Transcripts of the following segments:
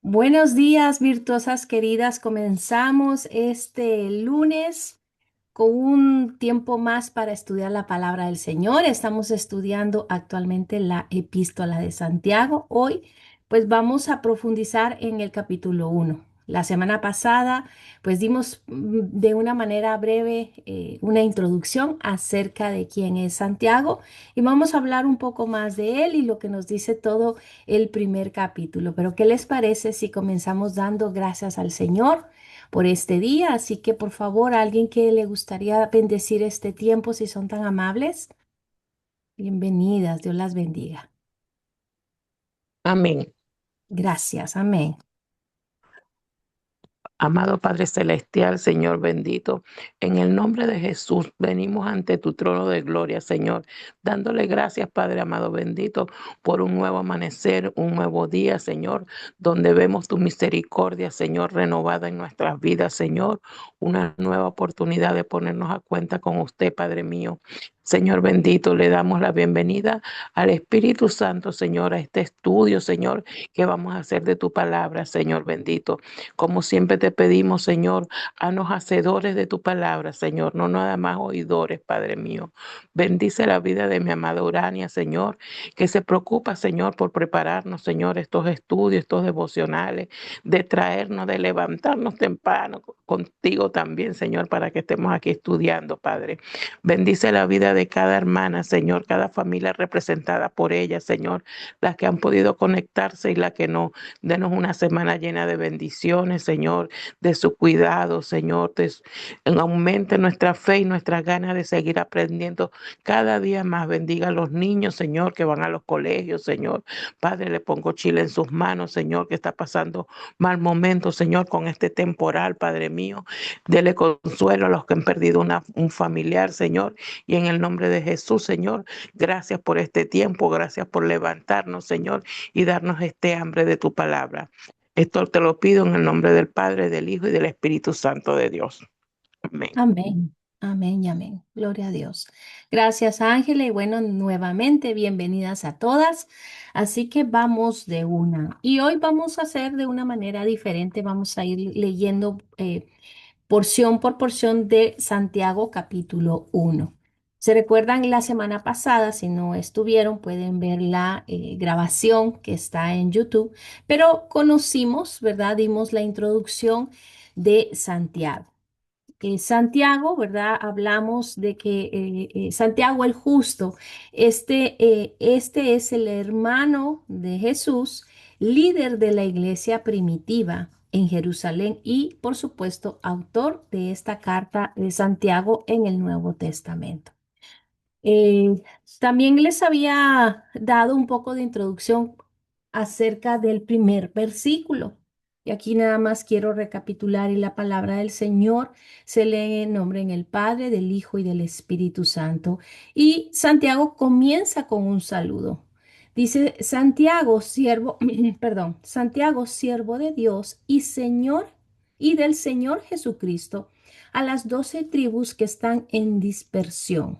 Buenos días, virtuosas queridas. Comenzamos este lunes con un tiempo más para estudiar la palabra del Señor. Estamos estudiando actualmente la epístola de Santiago. Hoy, pues vamos a profundizar en el capítulo 1. La semana pasada, pues dimos de una manera breve una introducción acerca de quién es Santiago y vamos a hablar un poco más de él y lo que nos dice todo el primer capítulo. Pero ¿qué les parece si comenzamos dando gracias al Señor por este día? Así que por favor, a alguien que le gustaría bendecir este tiempo, si son tan amables, bienvenidas, Dios las bendiga. Amén. Gracias, amén. Amado Padre Celestial, Señor bendito, en el nombre de Jesús venimos ante tu trono de gloria, Señor, dándole gracias, Padre amado bendito, por un nuevo amanecer, un nuevo día, Señor, donde vemos tu misericordia, Señor, renovada en nuestras vidas, Señor, una nueva oportunidad de ponernos a cuenta con usted, Padre mío. Señor bendito, le damos la bienvenida al Espíritu Santo, Señor, a este estudio, Señor, que vamos a hacer de tu palabra, Señor bendito. Como siempre te pedimos, Señor, haznos hacedores de tu palabra, Señor, no nada más oidores, Padre mío. Bendice la vida de mi amada Urania, Señor, que se preocupa, Señor, por prepararnos, Señor, estos estudios, estos devocionales, de traernos, de levantarnos temprano contigo también, Señor, para que estemos aquí estudiando, Padre. Bendice la vida de cada hermana, Señor, cada familia representada por ella, Señor, las que han podido conectarse y las que no. Denos una semana llena de bendiciones, Señor, de su cuidado, Señor. Aumente nuestra fe y nuestras ganas de seguir aprendiendo cada día más. Bendiga a los niños, Señor, que van a los colegios, Señor. Padre, le pongo Chile en sus manos, Señor, que está pasando mal momento, Señor, con este temporal, Padre mío. Dele consuelo a los que han perdido un familiar, Señor. Y en el nombre de Jesús, Señor, gracias por este tiempo, gracias por levantarnos, Señor, y darnos este hambre de tu palabra. Esto te lo pido en el nombre del Padre, del Hijo y del Espíritu Santo de Dios. Amén. Amén, amén y amén. Gloria a Dios. Gracias, Ángela. Y bueno, nuevamente, bienvenidas a todas. Así que vamos de una. Y hoy vamos a hacer de una manera diferente. Vamos a ir leyendo porción por porción de Santiago capítulo 1. Se recuerdan la semana pasada, si no estuvieron, pueden ver la grabación que está en YouTube, pero conocimos, ¿verdad? Dimos la introducción de Santiago. Santiago, ¿verdad? Hablamos de que Santiago el justo, este es el hermano de Jesús, líder de la iglesia primitiva en Jerusalén y, por supuesto, autor de esta carta de Santiago en el Nuevo Testamento. Eh, También les había dado un poco de introducción acerca del primer versículo. Y aquí nada más quiero recapitular y la palabra del Señor se lee en nombre en el Padre, del Hijo y del Espíritu Santo. Y Santiago comienza con un saludo. Dice Santiago, siervo, perdón, Santiago, siervo de Dios y Señor y del Señor Jesucristo, a las 12 tribus que están en dispersión.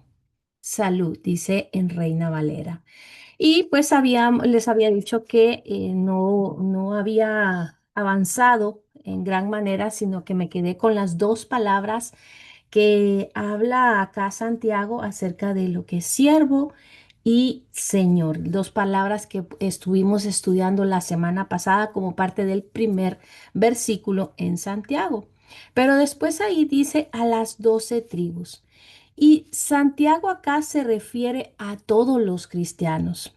Salud, dice en Reina Valera. Y pues les había dicho que no había avanzado en gran manera, sino que me quedé con las dos palabras que habla acá Santiago acerca de lo que es siervo y Señor. Dos palabras que estuvimos estudiando la semana pasada como parte del primer versículo en Santiago. Pero después ahí dice a las 12 tribus. Y Santiago acá se refiere a todos los cristianos.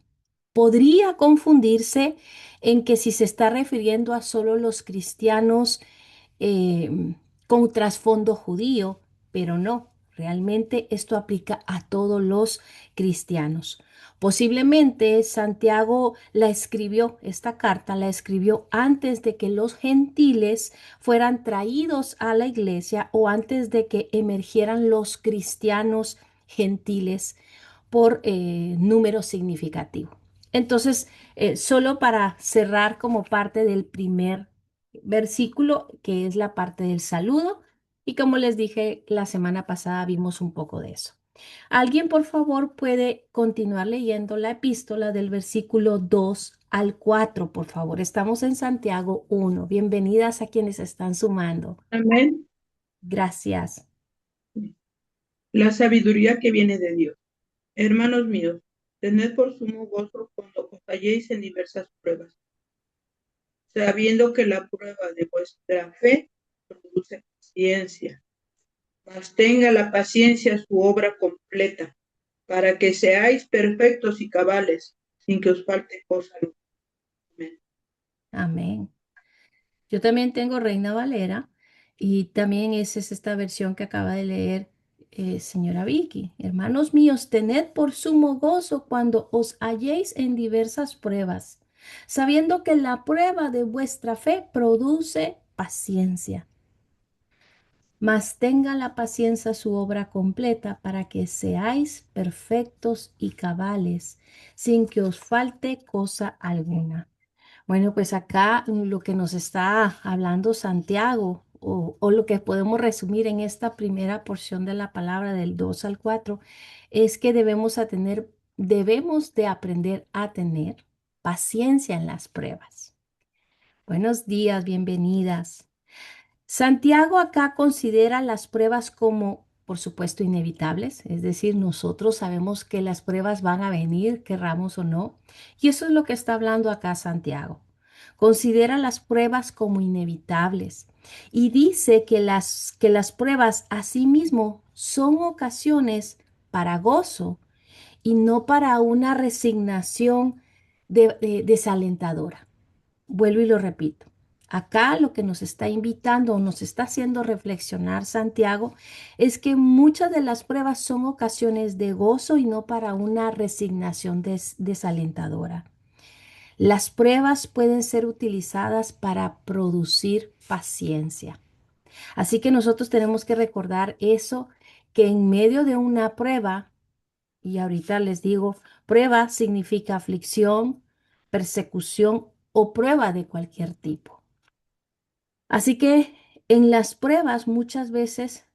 Podría confundirse en que si se está refiriendo a solo los cristianos con trasfondo judío, pero no, realmente esto aplica a todos los cristianos. Posiblemente Santiago la escribió, esta carta la escribió antes de que los gentiles fueran traídos a la iglesia o antes de que emergieran los cristianos gentiles por número significativo. Entonces, solo para cerrar como parte del primer versículo, que es la parte del saludo, y como les dije la semana pasada, vimos un poco de eso. ¿Alguien, por favor, puede continuar leyendo la epístola del versículo 2 al 4, por favor. Estamos en Santiago 1. Bienvenidas a quienes están sumando. Amén. Gracias. La sabiduría que viene de Dios. Hermanos míos, tened por sumo gozo cuando os halléis en diversas pruebas, sabiendo que la prueba de vuestra fe produce paciencia. Mas tenga la paciencia su obra completa, para que seáis perfectos y cabales, sin que os falte cosa alguna. Amén. Amén. Yo también tengo Reina Valera y también esa es esta versión que acaba de leer señora Vicky. Hermanos míos, tened por sumo gozo cuando os halléis en diversas pruebas, sabiendo que la prueba de vuestra fe produce paciencia. Mas tenga la paciencia su obra completa para que seáis perfectos y cabales, sin que os falte cosa alguna. Bueno, pues acá lo que nos está hablando Santiago, o lo que podemos resumir en esta primera porción de la palabra del 2 al 4, es que debemos de aprender a tener paciencia en las pruebas. Buenos días, bienvenidas. Santiago acá considera las pruebas como, por supuesto, inevitables, es decir, nosotros sabemos que las pruebas van a venir, querramos o no, y eso es lo que está hablando acá Santiago. Considera las pruebas como inevitables y dice que las pruebas asimismo son ocasiones para gozo y no para una resignación desalentadora. Vuelvo y lo repito. Acá lo que nos está invitando o nos está haciendo reflexionar Santiago es que muchas de las pruebas son ocasiones de gozo y no para una resignación desalentadora. Las pruebas pueden ser utilizadas para producir paciencia. Así que nosotros tenemos que recordar eso, que en medio de una prueba, y ahorita les digo, prueba significa aflicción, persecución o prueba de cualquier tipo. Así que en las pruebas muchas veces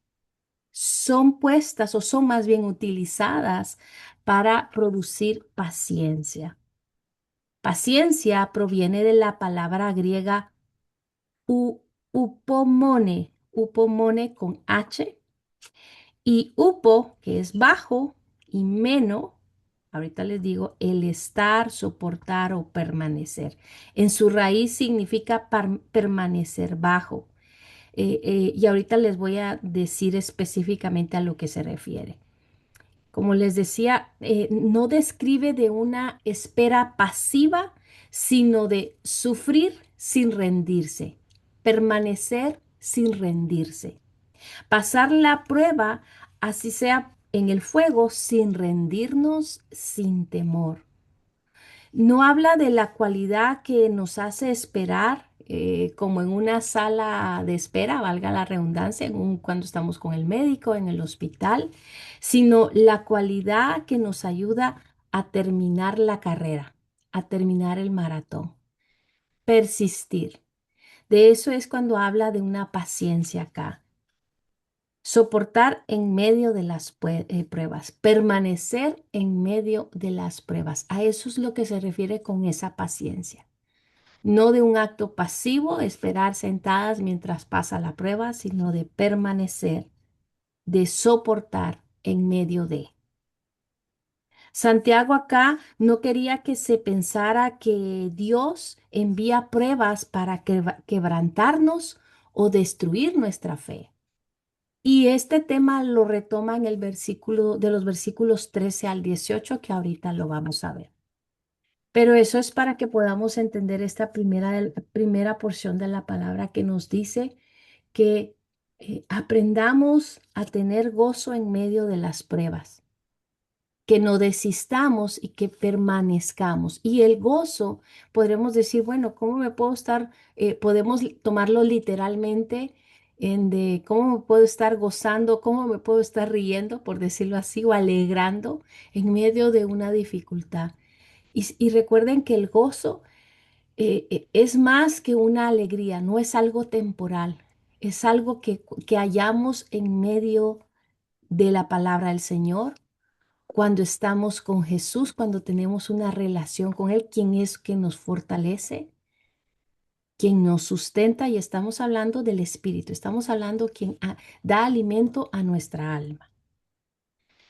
son puestas o son más bien utilizadas para producir paciencia. Paciencia proviene de la palabra griega upomone con H, y upo, que es bajo, y meno, ahorita les digo, el estar, soportar o permanecer. En su raíz significa permanecer bajo. Y ahorita les voy a decir específicamente a lo que se refiere. Como les decía, no describe de una espera pasiva, sino de sufrir sin rendirse, permanecer sin rendirse, pasar la prueba, así sea en el fuego, sin rendirnos, sin temor. No habla de la cualidad que nos hace esperar, como en una sala de espera, valga la redundancia, cuando estamos con el médico en el hospital, sino la cualidad que nos ayuda a terminar la carrera, a terminar el maratón, persistir. De eso es cuando habla de una paciencia acá. Soportar en medio de las pruebas, permanecer en medio de las pruebas. A eso es lo que se refiere con esa paciencia. No de un acto pasivo, esperar sentadas mientras pasa la prueba, sino de permanecer, de soportar en medio de. Santiago acá no quería que se pensara que Dios envía pruebas para quebrantarnos o destruir nuestra fe. Y este tema lo retoma en el versículo de los versículos 13 al 18 que ahorita lo vamos a ver. Pero eso es para que podamos entender esta primera porción de la palabra que nos dice que aprendamos a tener gozo en medio de las pruebas, que no desistamos y que permanezcamos. Y el gozo, podremos decir, bueno, ¿cómo me puedo estar? Podemos tomarlo literalmente en de cómo me puedo estar gozando, cómo me puedo estar riendo, por decirlo así, o alegrando en medio de una dificultad. Y recuerden que el gozo es más que una alegría, no es algo temporal, es algo que hallamos en medio de la palabra del Señor cuando estamos con Jesús, cuando tenemos una relación con Él, quien es que nos fortalece, quien nos sustenta, y estamos hablando del Espíritu, estamos hablando quien da alimento a nuestra alma.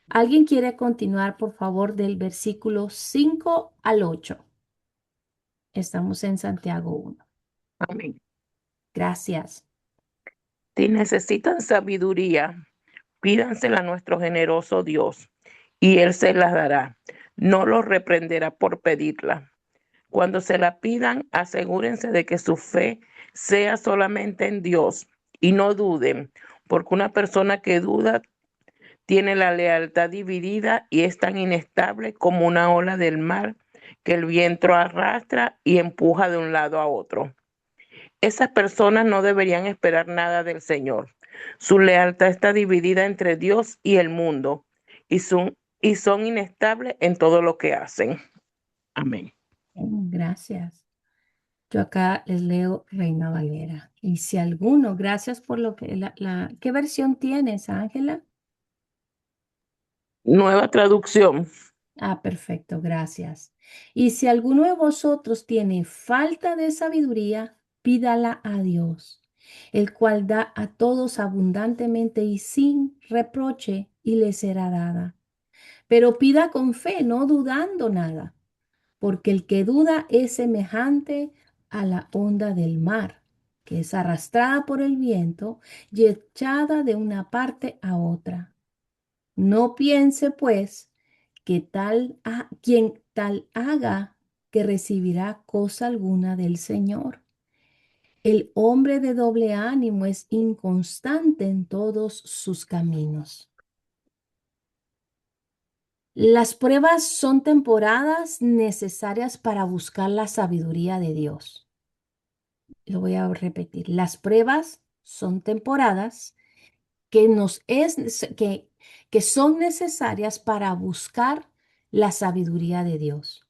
¿Alguien quiere continuar, por favor, del versículo 5 al 8? Estamos en Santiago 1. Amén. Gracias. Si necesitan sabiduría, pídansela a nuestro generoso Dios, y Él se las dará. No los reprenderá por pedirla. Cuando se la pidan, asegúrense de que su fe sea solamente en Dios y no duden, porque una persona que duda tiene la lealtad dividida y es tan inestable como una ola del mar que el viento arrastra y empuja de un lado a otro. Esas personas no deberían esperar nada del Señor. Su lealtad está dividida entre Dios y el mundo y son inestables en todo lo que hacen. Amén. Gracias. Yo acá les leo Reina Valera. Y si alguno, gracias por lo que ¿qué versión tienes, Ángela? Nueva traducción. Ah, perfecto, gracias. Y si alguno de vosotros tiene falta de sabiduría, pídala a Dios, el cual da a todos abundantemente y sin reproche, y le será dada. Pero pida con fe, no dudando nada, porque el que duda es semejante a la onda del mar, que es arrastrada por el viento y echada de una parte a otra. No piense, pues, que quien tal haga, que recibirá cosa alguna del Señor. El hombre de doble ánimo es inconstante en todos sus caminos. Las pruebas son temporadas necesarias para buscar la sabiduría de Dios. Lo voy a repetir. Las pruebas son temporadas que son necesarias para buscar la sabiduría de Dios.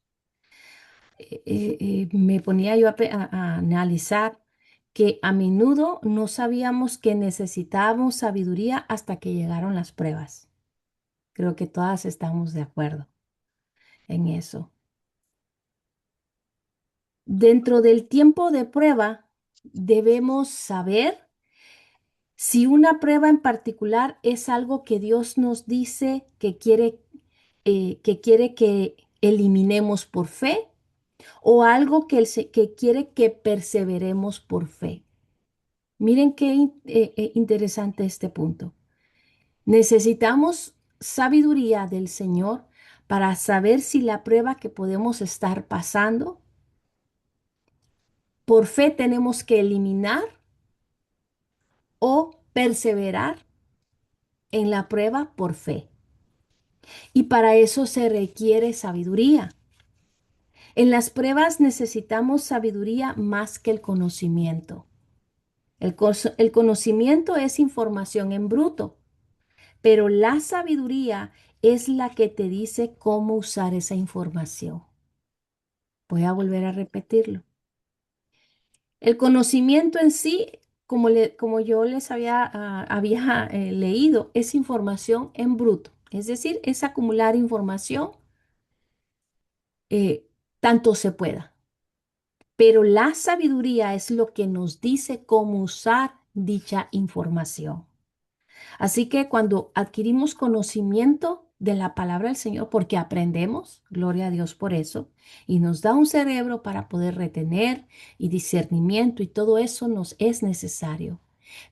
Me ponía yo a analizar que a menudo no sabíamos que necesitábamos sabiduría hasta que llegaron las pruebas. Creo que todas estamos de acuerdo en eso. Dentro del tiempo de prueba, debemos saber si una prueba en particular es algo que Dios nos dice que quiere que eliminemos por fe, o algo que quiere que perseveremos por fe. Miren qué interesante este punto. Necesitamos sabiduría del Señor para saber si la prueba que podemos estar pasando, por fe tenemos que eliminar o perseverar en la prueba por fe. Y para eso se requiere sabiduría. En las pruebas necesitamos sabiduría más que el conocimiento. El conocimiento es información en bruto, pero la sabiduría es la que te dice cómo usar esa información. Voy a volver a repetirlo. El conocimiento en sí, como yo les había leído, es información en bruto, es decir, es acumular información eh, tanto se pueda. Pero la sabiduría es lo que nos dice cómo usar dicha información. Así que cuando adquirimos conocimiento de la palabra del Señor, porque aprendemos, gloria a Dios por eso, y nos da un cerebro para poder retener y discernimiento, y todo eso nos es necesario.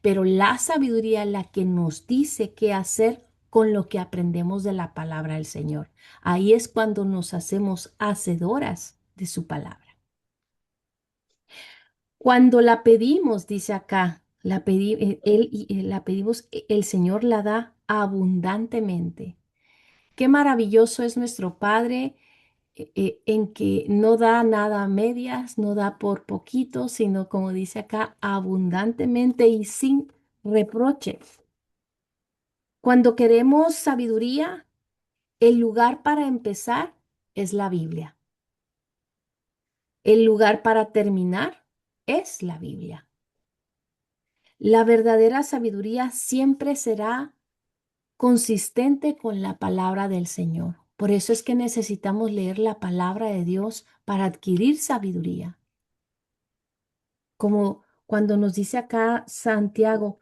Pero la sabiduría es la que nos dice qué hacer con lo que aprendemos de la palabra del Señor. Ahí es cuando nos hacemos hacedoras de su palabra. Cuando la pedimos, dice acá, la pedimos, el Señor la da abundantemente. Qué maravilloso es nuestro Padre, en que no da nada a medias, no da por poquito, sino como dice acá, abundantemente y sin reproche. Cuando queremos sabiduría, el lugar para empezar es la Biblia. El lugar para terminar es la Biblia. La verdadera sabiduría siempre será consistente con la palabra del Señor. Por eso es que necesitamos leer la palabra de Dios para adquirir sabiduría. Como cuando nos dice acá Santiago,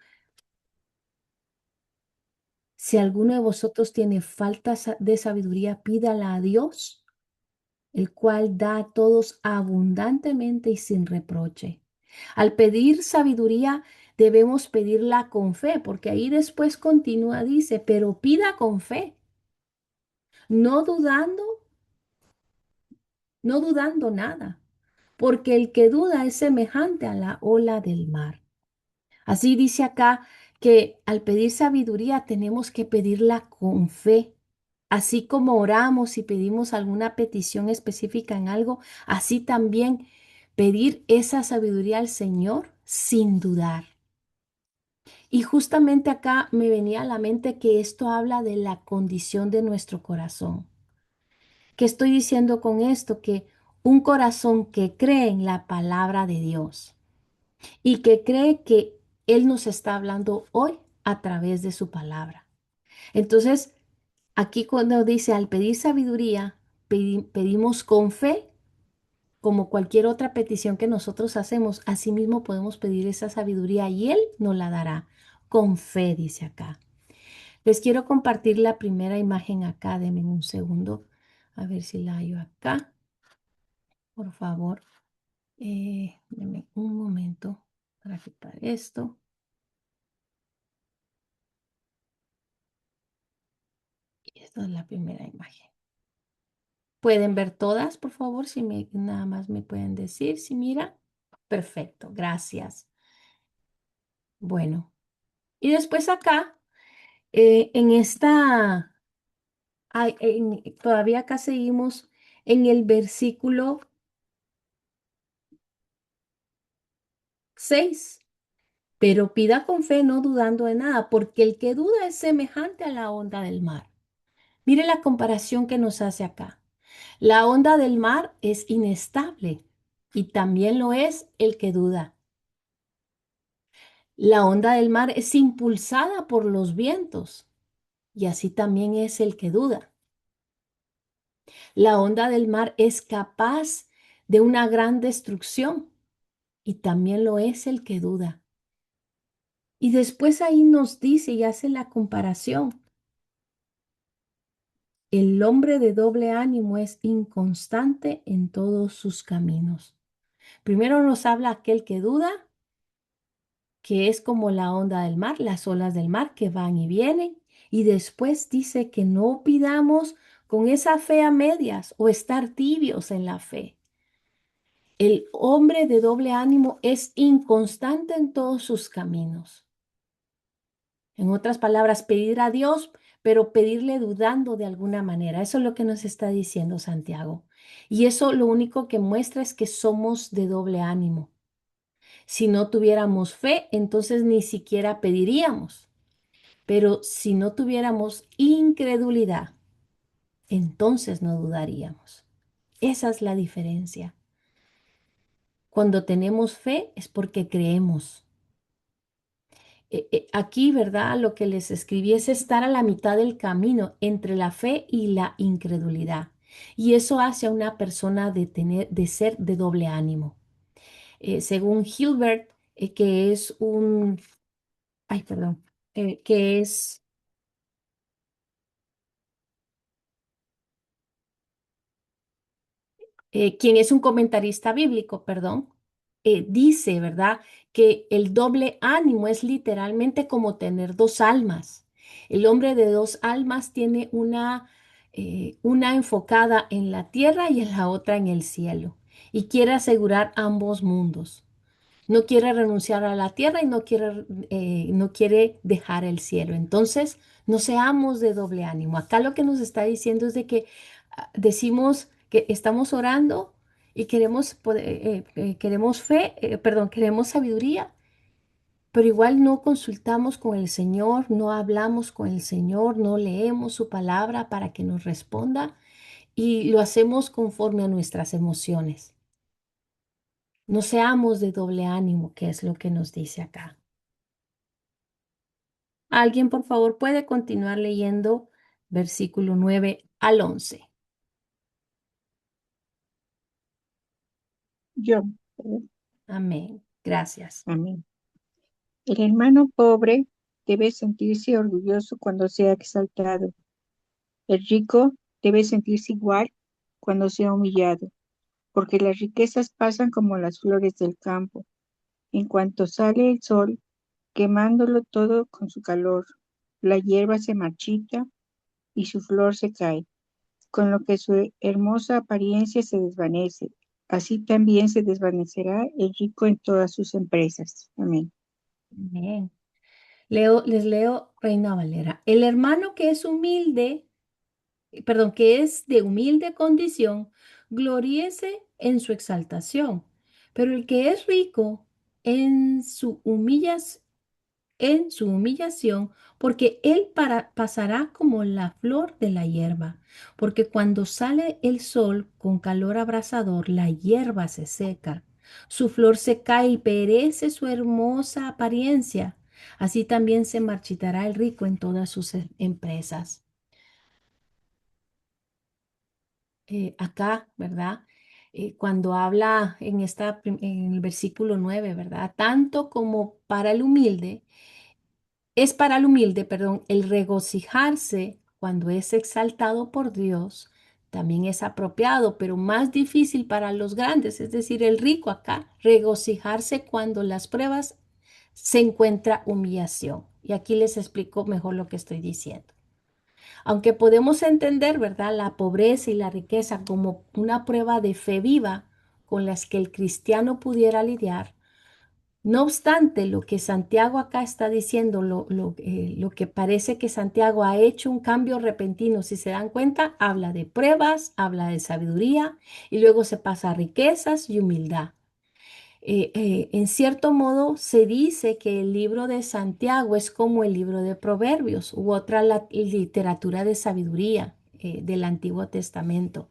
si alguno de vosotros tiene falta de sabiduría, pídala a Dios, el cual da a todos abundantemente y sin reproche. Al pedir sabiduría, debemos pedirla con fe, porque ahí después continúa, dice, pero pida con fe, no dudando, no dudando nada, porque el que duda es semejante a la ola del mar. Así dice acá que al pedir sabiduría tenemos que pedirla con fe. Así como oramos y pedimos alguna petición específica en algo, así también pedir esa sabiduría al Señor sin dudar. Y justamente acá me venía a la mente que esto habla de la condición de nuestro corazón. ¿Qué estoy diciendo con esto? Que un corazón que cree en la palabra de Dios y que cree que Él nos está hablando hoy a través de su palabra. Entonces, aquí cuando dice al pedir sabiduría, pedimos con fe, como cualquier otra petición que nosotros hacemos, asimismo podemos pedir esa sabiduría y Él nos la dará. Con fe, dice acá. Les quiero compartir la primera imagen acá. Denme un segundo. A ver si la hallo acá. Por favor. Denme un momento para quitar esto. Y esta es la primera imagen. ¿Pueden ver todas, por favor? Si nada más me pueden decir, si mira. Perfecto, gracias. Bueno, y después acá, en esta, todavía acá seguimos en el versículo 6. Pero pida con fe, no dudando de nada, porque el que duda es semejante a la onda del mar. Mire la comparación que nos hace acá. La onda del mar es inestable y también lo es el que duda. La onda del mar es impulsada por los vientos y así también es el que duda. La onda del mar es capaz de una gran destrucción y también lo es el que duda. Y después ahí nos dice y hace la comparación. El hombre de doble ánimo es inconstante en todos sus caminos. Primero nos habla aquel que duda, que es como la onda del mar, las olas del mar que van y vienen. Y después dice que no pidamos con esa fe a medias o estar tibios en la fe. El hombre de doble ánimo es inconstante en todos sus caminos. En otras palabras, pedir a Dios, pero pedirle dudando de alguna manera. Eso es lo que nos está diciendo Santiago. Y eso lo único que muestra es que somos de doble ánimo. Si no tuviéramos fe, entonces ni siquiera pediríamos. Pero si no tuviéramos incredulidad, entonces no dudaríamos. Esa es la diferencia. Cuando tenemos fe es porque creemos. Aquí, ¿verdad? Lo que les escribí es estar a la mitad del camino entre la fe y la incredulidad. Y eso hace a una persona de ser de doble ánimo. Según Hilbert, que es un, ay, perdón, que es quien es un comentarista bíblico, perdón, dice, ¿verdad?, que el doble ánimo es literalmente como tener dos almas. El hombre de dos almas tiene una enfocada en la tierra y en la otra en el cielo, y quiere asegurar ambos mundos. No quiere renunciar a la tierra y no quiere dejar el cielo. Entonces, no seamos de doble ánimo. Acá lo que nos está diciendo es de que decimos que estamos orando y queremos fe, perdón, queremos sabiduría, pero igual no consultamos con el Señor, no hablamos con el Señor, no leemos su palabra para que nos responda y lo hacemos conforme a nuestras emociones. No seamos de doble ánimo, que es lo que nos dice acá. Alguien, por favor, puede continuar leyendo versículo 9 al 11. Yo. Amén. Gracias. Amén. El hermano pobre debe sentirse orgulloso cuando sea exaltado. El rico debe sentirse igual cuando sea humillado, porque las riquezas pasan como las flores del campo. En cuanto sale el sol, quemándolo todo con su calor, la hierba se marchita y su flor se cae, con lo que su hermosa apariencia se desvanece. Así también se desvanecerá el rico en todas sus empresas. Amén. Amén. Les leo Reina Valera. El hermano que es humilde, perdón, que es de humilde condición, gloríese en su exaltación, pero el que es rico en su humillación, porque él pasará como la flor de la hierba, porque cuando sale el sol con calor abrasador, la hierba se seca, su flor se cae y perece su hermosa apariencia. Así también se marchitará el rico en todas sus empresas. Acá, ¿verdad? Cuando habla en el versículo 9, ¿verdad? Tanto como para el humilde, es para el humilde, perdón, el regocijarse cuando es exaltado por Dios, también es apropiado, pero más difícil para los grandes, es decir, el rico acá, regocijarse cuando las pruebas se encuentra humillación. Y aquí les explico mejor lo que estoy diciendo. Aunque podemos entender, ¿verdad?, la pobreza y la riqueza como una prueba de fe viva con las que el cristiano pudiera lidiar, no obstante, lo que Santiago acá está diciendo, lo que parece que Santiago ha hecho un cambio repentino, si se dan cuenta, habla de pruebas, habla de sabiduría y luego se pasa a riquezas y humildad. En cierto modo, se dice que el libro de Santiago es como el libro de Proverbios u otra literatura de sabiduría del Antiguo Testamento,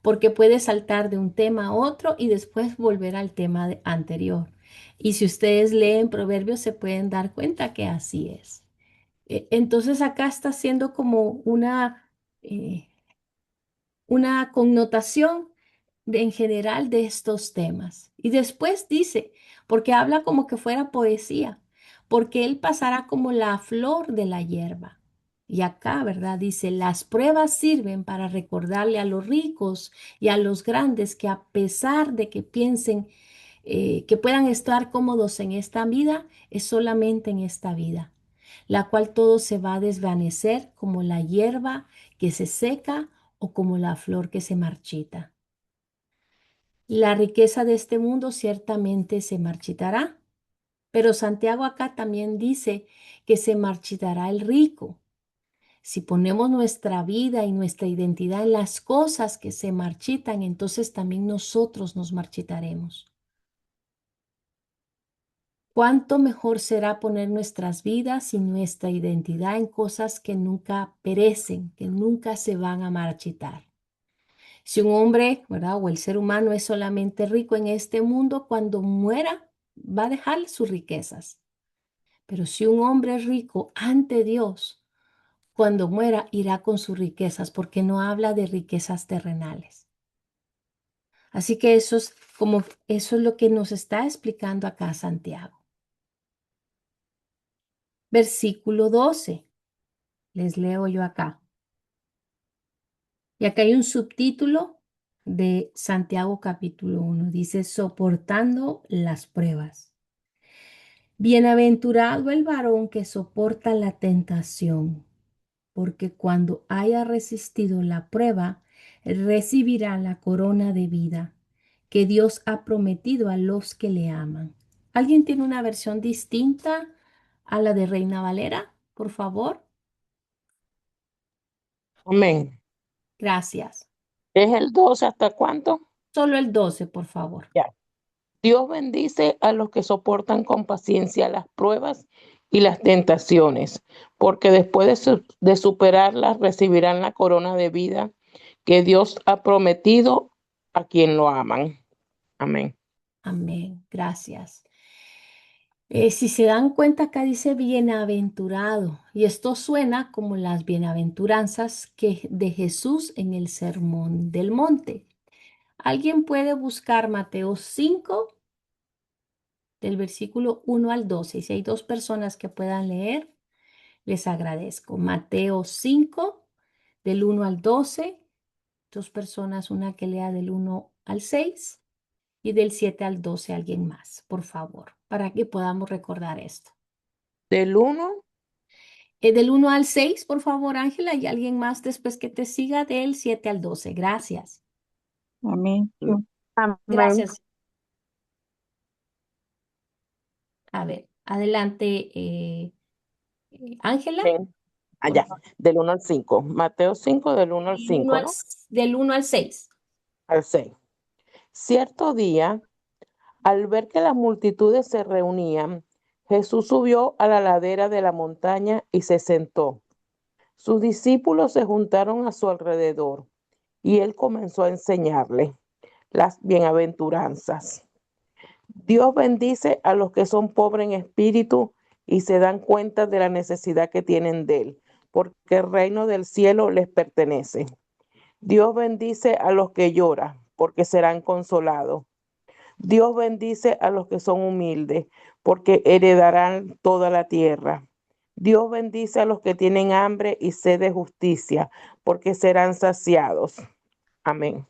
porque puede saltar de un tema a otro y después volver al tema anterior. Y si ustedes leen Proverbios, se pueden dar cuenta que así es. Entonces acá está haciendo como eh, una connotación en general de estos temas. Y después dice, porque habla como que fuera poesía, porque él pasará como la flor de la hierba. Y acá, ¿verdad? Dice, las pruebas sirven para recordarle a los ricos y a los grandes que a pesar de que piensen que puedan estar cómodos en esta vida, es solamente en esta vida, la cual todo se va a desvanecer como la hierba que se seca o como la flor que se marchita. La riqueza de este mundo ciertamente se marchitará, pero Santiago acá también dice que se marchitará el rico. Si ponemos nuestra vida y nuestra identidad en las cosas que se marchitan, entonces también nosotros nos marchitaremos. ¿Cuánto mejor será poner nuestras vidas y nuestra identidad en cosas que nunca perecen, que nunca se van a marchitar? Si un hombre, ¿verdad? O el ser humano es solamente rico en este mundo, cuando muera va a dejar sus riquezas. Pero si un hombre es rico ante Dios, cuando muera irá con sus riquezas, porque no habla de riquezas terrenales. Así que eso es lo que nos está explicando acá Santiago. Versículo 12. Les leo yo acá. Y acá hay un subtítulo de Santiago capítulo 1. Dice, soportando las pruebas. Bienaventurado el varón que soporta la tentación, porque cuando haya resistido la prueba, recibirá la corona de vida que Dios ha prometido a los que le aman. ¿Alguien tiene una versión distinta a la de Reina Valera? Por favor. Amén. Gracias. ¿Es el 12 hasta cuánto? Solo el 12, por favor. Ya. Dios bendice a los que soportan con paciencia las pruebas y las tentaciones, porque después de superarlas recibirán la corona de vida que Dios ha prometido a quien lo aman. Amén. Amén. Gracias. Si se dan cuenta, acá dice bienaventurado, y esto suena como las bienaventuranzas que de Jesús en el Sermón del Monte. ¿Alguien puede buscar Mateo 5 del versículo 1 al 12? Y si hay dos personas que puedan leer, les agradezco. Mateo 5 del 1 al 12, dos personas, una que lea del 1 al 6 y del 7 al 12 alguien más, por favor, para que podamos recordar esto. Del 1, Del 1 al 6, por favor, Ángela, y alguien más después que te siga del 7 al 12. Gracias. Amén. Yo, amén. Gracias. A ver, adelante, Ángela. Amén. Por Allá, favor. del 1 al 5. Mateo 5 del 1 al Del 1 5, al, ¿no? del 1 al 6. Al 6. Cierto día, al ver que las multitudes se reunían, Jesús subió a la ladera de la montaña y se sentó. Sus discípulos se juntaron a su alrededor y él comenzó a enseñarles las bienaventuranzas. Dios bendice a los que son pobres en espíritu y se dan cuenta de la necesidad que tienen de él, porque el reino del cielo les pertenece. Dios bendice a los que lloran, porque serán consolados. Dios bendice a los que son humildes, porque heredarán toda la tierra. Dios bendice a los que tienen hambre y sed de justicia, porque serán saciados. Amén.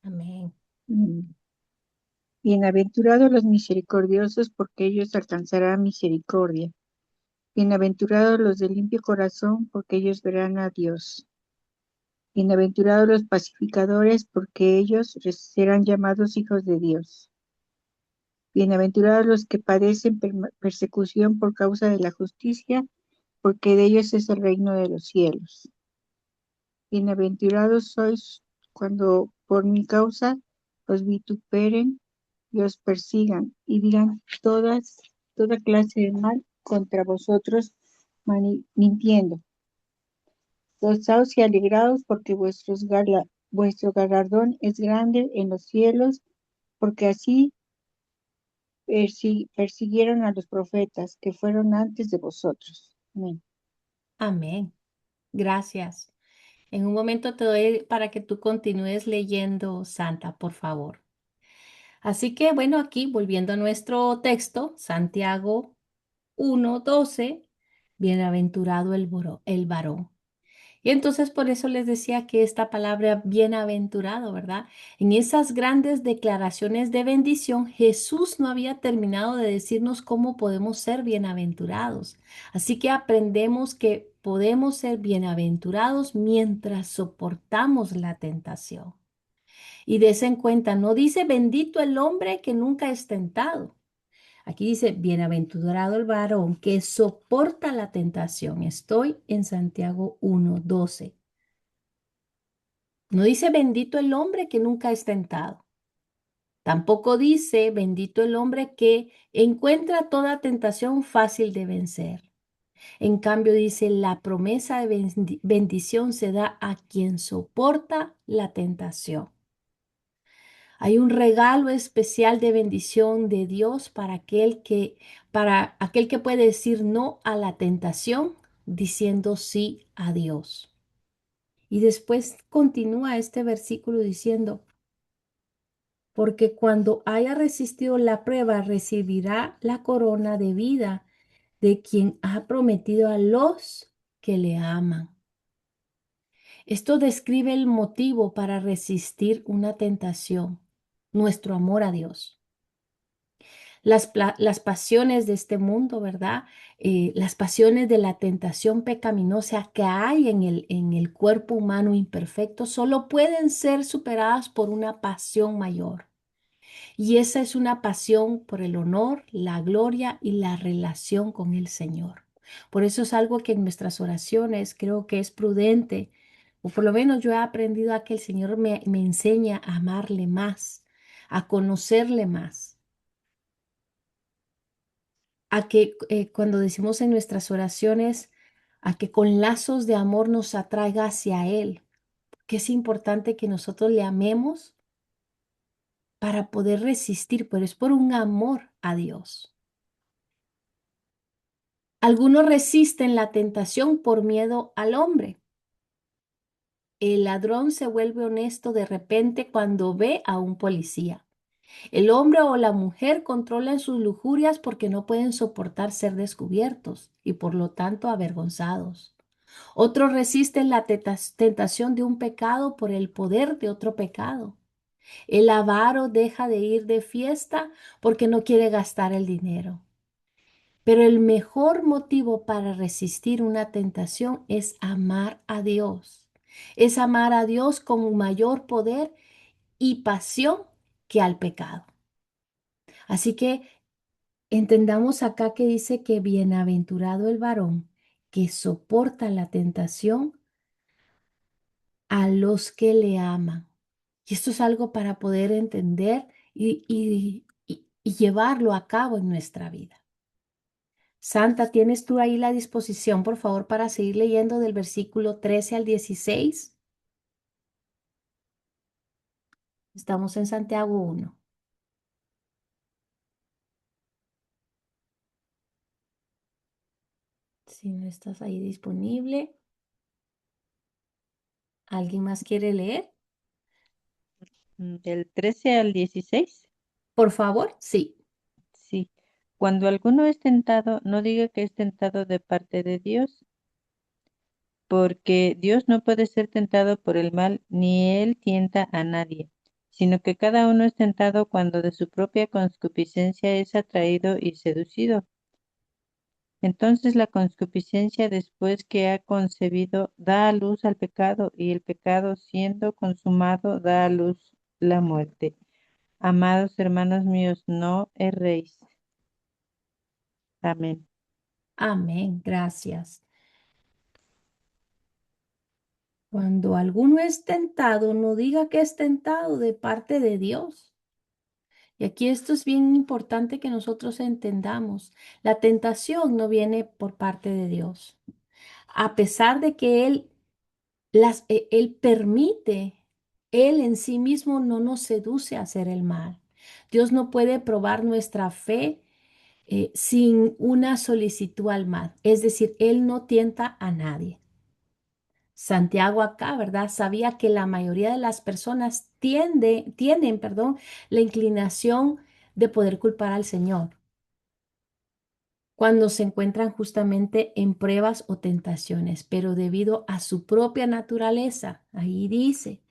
Amén. mm, bienaventurados los misericordiosos, porque ellos alcanzarán misericordia. Bienaventurados los de limpio corazón, porque ellos verán a Dios. Bienaventurados los pacificadores, porque ellos serán llamados hijos de Dios. Bienaventurados los que padecen persecución por causa de la justicia, porque de ellos es el reino de los cielos. Bienaventurados sois cuando por mi causa os vituperen y os persigan y digan toda clase de mal contra vosotros, mintiendo. Gozaos y alegraos, porque vuestro galardón es grande en los cielos, porque así persiguieron a los profetas que fueron antes de vosotros. Amén. Amén. Gracias. En un momento te doy para que tú continúes leyendo, Santa, por favor. Así que, bueno, aquí volviendo a nuestro texto, Santiago 1:12, bienaventurado el varón. Y entonces por eso les decía que esta palabra bienaventurado, ¿verdad? En esas grandes declaraciones de bendición, Jesús no había terminado de decirnos cómo podemos ser bienaventurados. Así que aprendemos que podemos ser bienaventurados mientras soportamos la tentación. Y des en cuenta, no dice bendito el hombre que nunca es tentado. Aquí dice, bienaventurado el varón que soporta la tentación. Estoy en Santiago 1:12. No dice bendito el hombre que nunca es tentado. Tampoco dice bendito el hombre que encuentra toda tentación fácil de vencer. En cambio dice la promesa de bendición se da a quien soporta la tentación. Hay un regalo especial de bendición de Dios para aquel que puede decir no a la tentación, diciendo sí a Dios. Y después continúa este versículo diciendo, porque cuando haya resistido la prueba, recibirá la corona de vida de quien ha prometido a los que le aman. Esto describe el motivo para resistir una tentación, nuestro amor a Dios. Las pasiones de este mundo, ¿verdad? Las pasiones de la tentación pecaminosa que hay en el cuerpo humano imperfecto solo pueden ser superadas por una pasión mayor. Y esa es una pasión por el honor, la gloria y la relación con el Señor. Por eso es algo que en nuestras oraciones creo que es prudente, o por lo menos yo he aprendido a que el Señor me enseña a amarle más, a conocerle más, a que cuando decimos en nuestras oraciones, a que con lazos de amor nos atraiga hacia Él, que es importante que nosotros le amemos para poder resistir, pero es por un amor a Dios. Algunos resisten la tentación por miedo al hombre. El ladrón se vuelve honesto de repente cuando ve a un policía. El hombre o la mujer controlan sus lujurias porque no pueden soportar ser descubiertos y por lo tanto avergonzados. Otros resisten la tentación de un pecado por el poder de otro pecado. El avaro deja de ir de fiesta porque no quiere gastar el dinero. Pero el mejor motivo para resistir una tentación es amar a Dios. Es amar a Dios con mayor poder y pasión que al pecado. Así que entendamos acá que dice que bienaventurado el varón que soporta la tentación a los que le aman. Y esto es algo para poder entender y llevarlo a cabo en nuestra vida. Santa, ¿tienes tú ahí la disposición, por favor, para seguir leyendo del versículo 13 al 16? Estamos en Santiago 1. Si no estás ahí disponible, ¿alguien más quiere leer? Del 13 al 16. Por favor, sí. Sí. Cuando alguno es tentado, no diga que es tentado de parte de Dios, porque Dios no puede ser tentado por el mal, ni él tienta a nadie, sino que cada uno es tentado cuando de su propia concupiscencia es atraído y seducido. Entonces la concupiscencia, después que ha concebido, da a luz al pecado, y el pecado, siendo consumado, da a luz la muerte. Amados hermanos míos, no erréis. Amén. Amén. Gracias. Cuando alguno es tentado, no diga que es tentado de parte de Dios. Y aquí esto es bien importante que nosotros entendamos. La tentación no viene por parte de Dios. A pesar de que Él permite, Él en sí mismo no nos seduce a hacer el mal. Dios no puede probar nuestra fe sin una solicitud al mal. Es decir, Él no tienta a nadie. Santiago acá, ¿verdad? Sabía que la mayoría de las personas tienen, perdón, la inclinación de poder culpar al Señor cuando se encuentran justamente en pruebas o tentaciones, pero debido a su propia naturaleza, ahí dice,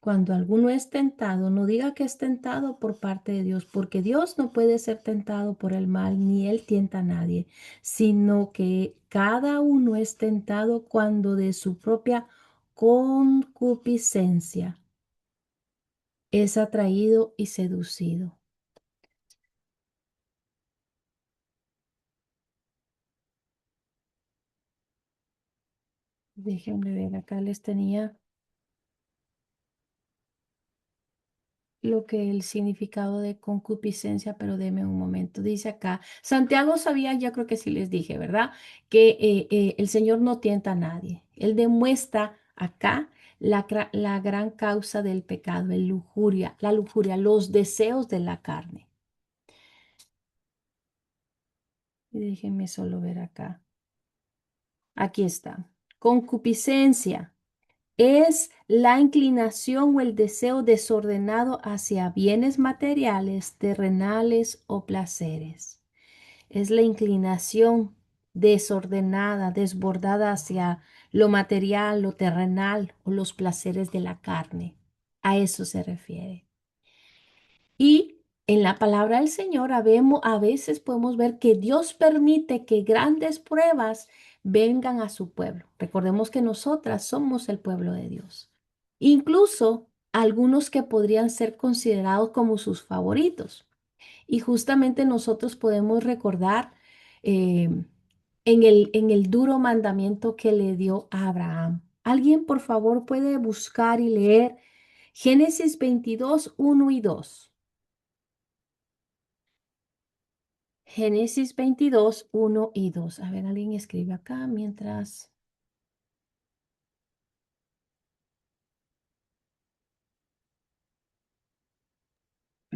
cuando alguno es tentado, no diga que es tentado por parte de Dios, porque Dios no puede ser tentado por el mal, ni Él tienta a nadie, sino que cada uno es tentado cuando de su propia concupiscencia es atraído y seducido. Déjenme ver, acá les tenía lo que el significado de concupiscencia, pero deme un momento. Dice acá, Santiago sabía, ya creo que sí les dije, ¿verdad? Que el Señor no tienta a nadie. Él demuestra acá la gran causa del pecado, la lujuria, los deseos de la carne. Y déjenme solo ver acá. Aquí está. Concupiscencia es la inclinación o el deseo desordenado hacia bienes materiales, terrenales o placeres. Es la inclinación desordenada, desbordada hacia lo material, lo terrenal o los placeres de la carne. A eso se refiere. Y en la palabra del Señor a veces podemos ver que Dios permite que grandes pruebas vengan a su pueblo. Recordemos que nosotras somos el pueblo de Dios. Incluso algunos que podrían ser considerados como sus favoritos. Y justamente nosotros podemos recordar eh, en el duro mandamiento que le dio a Abraham. ¿Alguien, por favor, puede buscar y leer Génesis 22, 1 y 2? Génesis 22, 1 y 2. A ver, alguien escribe acá mientras.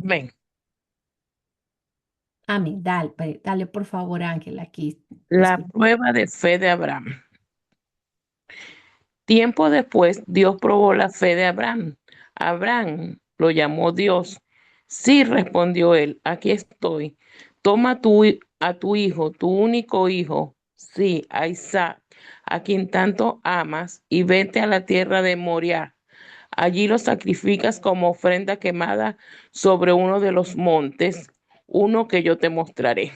Amén. Amén. Dale, dale por favor, Ángel, aquí. La prueba de fe de Abraham. Tiempo después, Dios probó la fe de Abraham. Abraham lo llamó Dios. Sí, respondió él, aquí estoy. Toma a tu hijo, tu único hijo, sí, a Isaac, a quien tanto amas, y vete a la tierra de Moriah. Allí lo sacrificas como ofrenda quemada sobre uno de los montes, uno que yo te mostraré.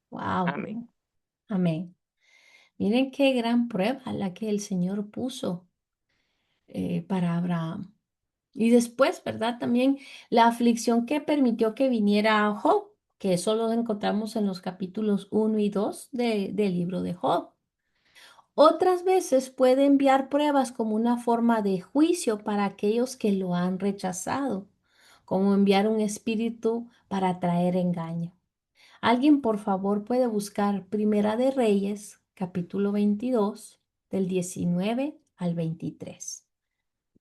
Wow. Amén. Amén. Miren qué gran prueba la que el Señor puso para Abraham. Y después, ¿verdad? También la aflicción que permitió que viniera a Job, que eso lo encontramos en los capítulos 1 y 2 del libro de Job. Otras veces puede enviar pruebas como una forma de juicio para aquellos que lo han rechazado, como enviar un espíritu para traer engaño. Alguien, por favor, puede buscar Primera de Reyes, capítulo 22, del 19 al 23.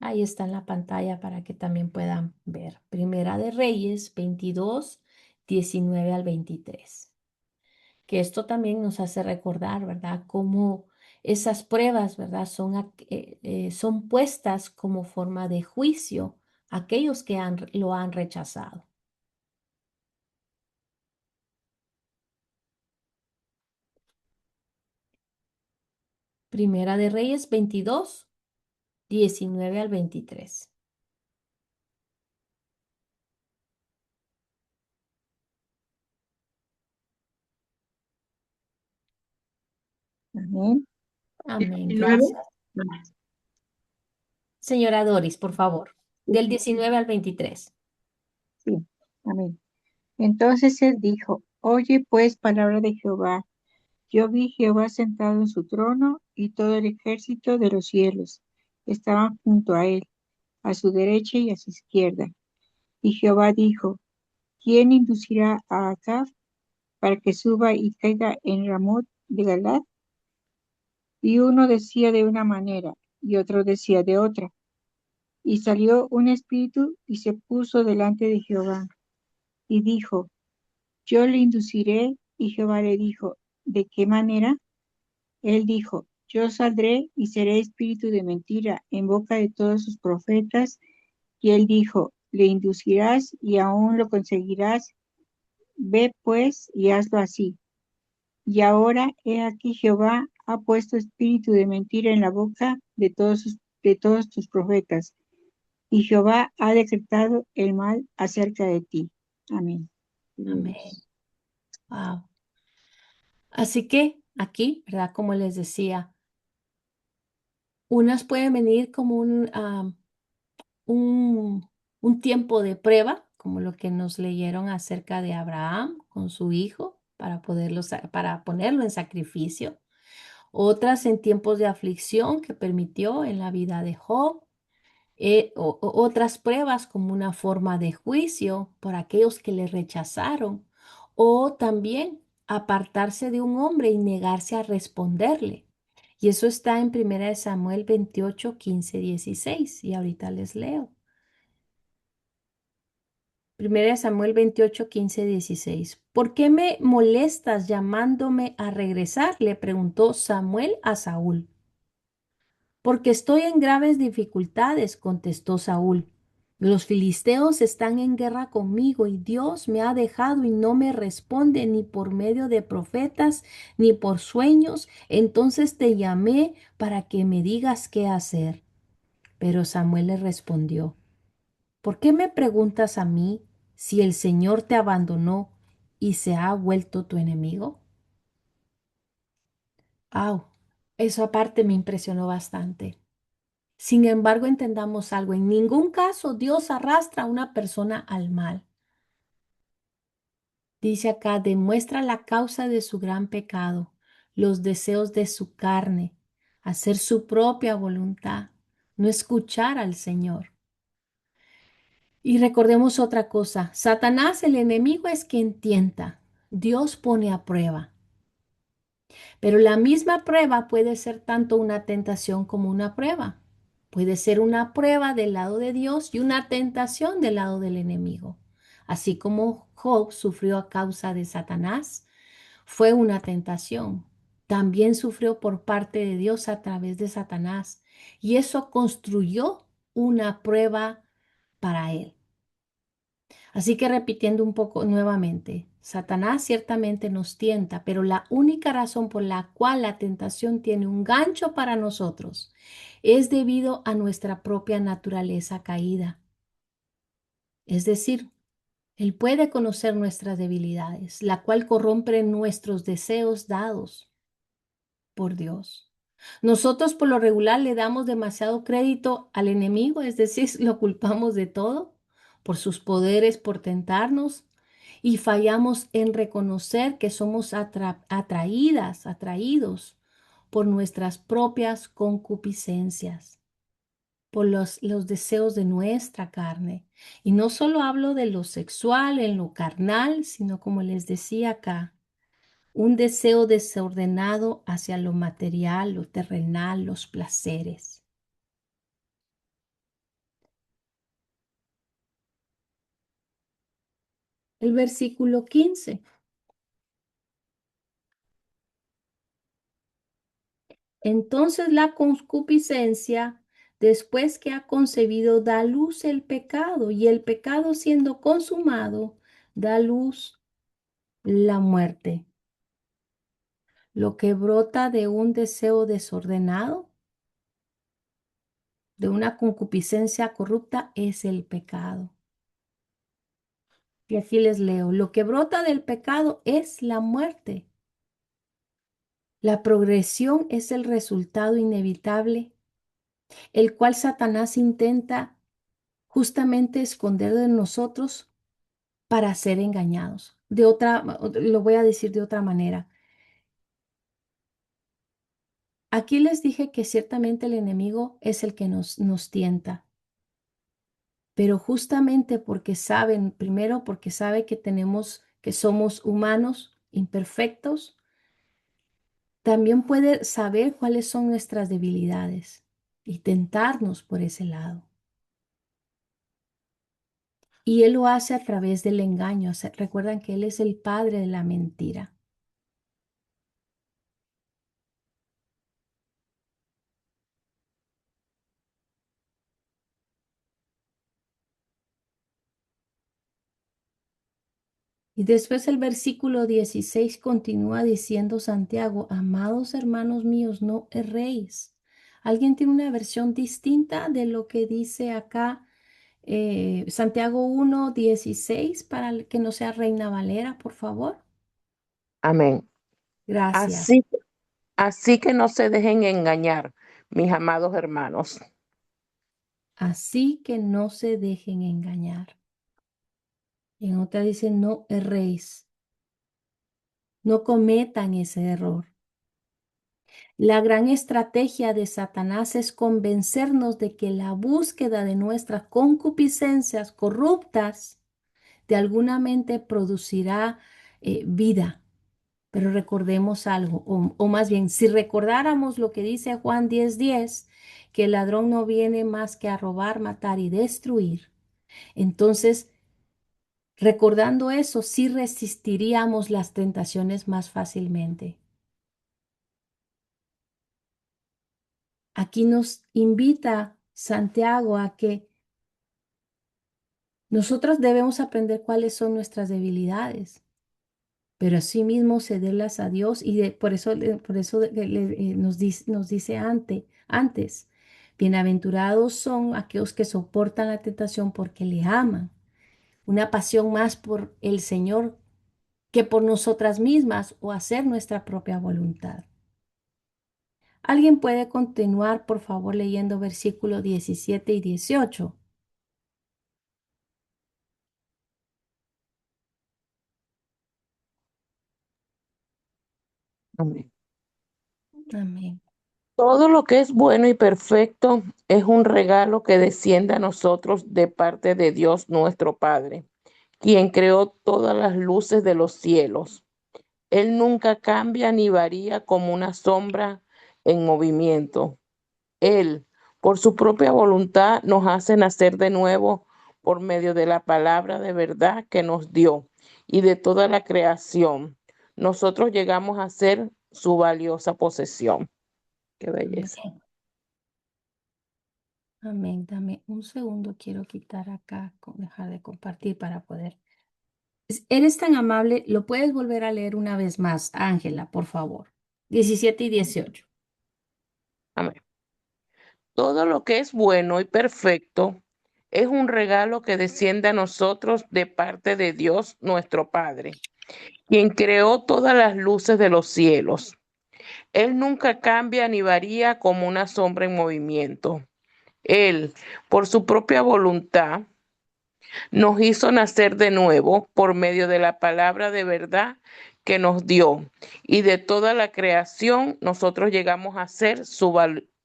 Ahí está en la pantalla para que también puedan ver. Primera de Reyes 22, 19 al 23. Que esto también nos hace recordar, ¿verdad? Cómo esas pruebas, ¿verdad? Son puestas como forma de juicio a aquellos que lo han rechazado. Primera de Reyes 22, 19 al 23. Amén. Amén, 19. gracias. Señora Doris, por favor, del 19 al 23. Sí, amén. Entonces él dijo, oye pues palabra de Jehová. Yo vi Jehová sentado en su trono y todo el ejército de los cielos estaban junto a él, a su derecha y a su izquierda. Y Jehová dijo, ¿quién inducirá a Acab para que suba y caiga en Ramot de Galad? Y uno decía de una manera y otro decía de otra. Y salió un espíritu y se puso delante de Jehová y dijo, yo le induciré. Y Jehová le dijo, ¿de qué manera? Él dijo, yo saldré y seré espíritu de mentira en boca de todos sus profetas. Y él dijo, le inducirás y aún lo conseguirás. Ve pues y hazlo así. Y ahora he aquí Jehová ha puesto espíritu de mentira en la boca de todos tus profetas. Y Jehová ha decretado el mal acerca de ti. Amén. Amén. Wow. Así que aquí, ¿verdad? Como les decía, unas pueden venir como un, un tiempo de prueba, como lo que nos leyeron acerca de Abraham con su hijo, para ponerlo en sacrificio. Otras en tiempos de aflicción que permitió en la vida de Job. Otras pruebas como una forma de juicio por aquellos que le rechazaron. O también apartarse de un hombre y negarse a responderle. Y eso está en 1 Samuel 28, 15, 16. Y ahorita les leo. 1 Samuel 28, 15, 16. ¿Por qué me molestas llamándome a regresar? Le preguntó Samuel a Saúl. Porque estoy en graves dificultades, contestó Saúl. Los filisteos están en guerra conmigo y Dios me ha dejado y no me responde ni por medio de profetas ni por sueños. Entonces te llamé para que me digas qué hacer. Pero Samuel le respondió, ¿por qué me preguntas a mí si el Señor te abandonó y se ha vuelto tu enemigo? Au, eso aparte me impresionó bastante. Sin embargo, entendamos algo, en ningún caso Dios arrastra a una persona al mal. Dice acá, demuestra la causa de su gran pecado, los deseos de su carne, hacer su propia voluntad, no escuchar al Señor. Y recordemos otra cosa, Satanás, el enemigo, es quien tienta, Dios pone a prueba. Pero la misma prueba puede ser tanto una tentación como una prueba. Puede ser una prueba del lado de Dios y una tentación del lado del enemigo. Así como Job sufrió a causa de Satanás, fue una tentación. También sufrió por parte de Dios a través de Satanás. Y eso construyó una prueba para él. Así que repitiendo un poco nuevamente, Satanás ciertamente nos tienta, pero la única razón por la cual la tentación tiene un gancho para nosotros es debido a nuestra propia naturaleza caída. Es decir, él puede conocer nuestras debilidades, la cual corrompe nuestros deseos dados por Dios. Nosotros por lo regular le damos demasiado crédito al enemigo, es decir, lo culpamos de todo por sus poderes, por tentarnos, y fallamos en reconocer que somos atraídos por nuestras propias concupiscencias, por los deseos de nuestra carne. Y no solo hablo de lo sexual, en lo carnal, sino como les decía acá, un deseo desordenado hacia lo material, lo terrenal, los placeres. El versículo 15. Entonces la concupiscencia, después que ha concebido, da luz el pecado, y el pecado siendo consumado, da luz la muerte. Lo que brota de un deseo desordenado, de una concupiscencia corrupta, es el pecado. Y aquí les leo, lo que brota del pecado es la muerte. La progresión es el resultado inevitable, el cual Satanás intenta justamente esconder de nosotros para ser engañados. Lo voy a decir de otra manera. Aquí les dije que ciertamente el enemigo es el que nos tienta, pero justamente porque saben, primero porque sabe que somos humanos, imperfectos, también puede saber cuáles son nuestras debilidades y tentarnos por ese lado. Y él lo hace a través del engaño. Recuerdan que él es el padre de la mentira. Y después el versículo 16 continúa diciendo Santiago, amados hermanos míos, no erréis. ¿Alguien tiene una versión distinta de lo que dice acá Santiago 1:16 para que no sea Reina Valera, por favor? Amén. Gracias. Así, así que no se dejen engañar, mis amados hermanos. Así que no se dejen engañar. Y en otra dice, no erréis. No cometan ese error. La gran estrategia de Satanás es convencernos de que la búsqueda de nuestras concupiscencias corruptas de alguna mente producirá vida. Pero recordemos algo, o más bien, si recordáramos lo que dice Juan 10:10, que el ladrón no viene más que a robar, matar y destruir, entonces, recordando eso, sí resistiríamos las tentaciones más fácilmente. Aquí nos invita Santiago a que nosotros debemos aprender cuáles son nuestras debilidades, pero asimismo cederlas a Dios y por eso nos dice antes, bienaventurados son aquellos que soportan la tentación porque le aman, una pasión más por el Señor que por nosotras mismas o hacer nuestra propia voluntad. ¿Alguien puede continuar, por favor, leyendo versículos 17 y 18? Amén. Amén. Todo lo que es bueno y perfecto es un regalo que desciende a nosotros de parte de Dios nuestro Padre, quien creó todas las luces de los cielos. Él nunca cambia ni varía como una sombra en movimiento. Él, por su propia voluntad, nos hace nacer de nuevo por medio de la palabra de verdad que nos dio y de toda la creación. Nosotros llegamos a ser su valiosa posesión. Qué belleza. Amén. Amén. Dame un segundo, quiero quitar acá, dejar de compartir para poder. Eres tan amable, lo puedes volver a leer una vez más, Ángela, por favor. 17 y 18. Amén. Todo lo que es bueno y perfecto es un regalo que desciende a nosotros de parte de Dios nuestro Padre, quien creó todas las luces de los cielos. Él nunca cambia ni varía como una sombra en movimiento. Él, por su propia voluntad, nos hizo nacer de nuevo por medio de la palabra de verdad que nos dio. Y de toda la creación nosotros llegamos a ser su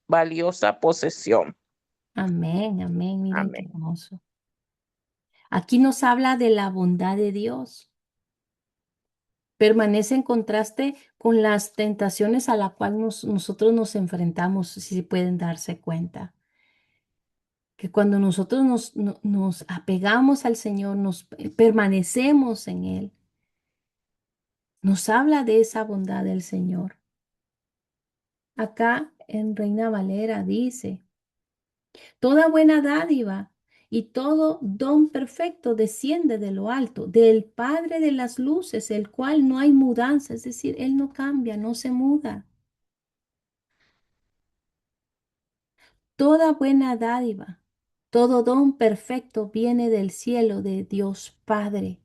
valiosa posesión. Amén, amén. Miren qué Amén. hermoso. Aquí nos habla de la bondad de Dios. Permanece en contraste con las tentaciones a las cuales nosotros nos enfrentamos, si pueden darse cuenta. Que cuando nosotros nos apegamos al Señor, nos permanecemos en Él, nos habla de esa bondad del Señor. Acá en Reina Valera dice, toda buena dádiva y todo don perfecto desciende de lo alto, del Padre de las luces, el cual no hay mudanza, es decir, Él no cambia, no se muda. Toda buena dádiva, todo don perfecto viene del cielo de Dios Padre.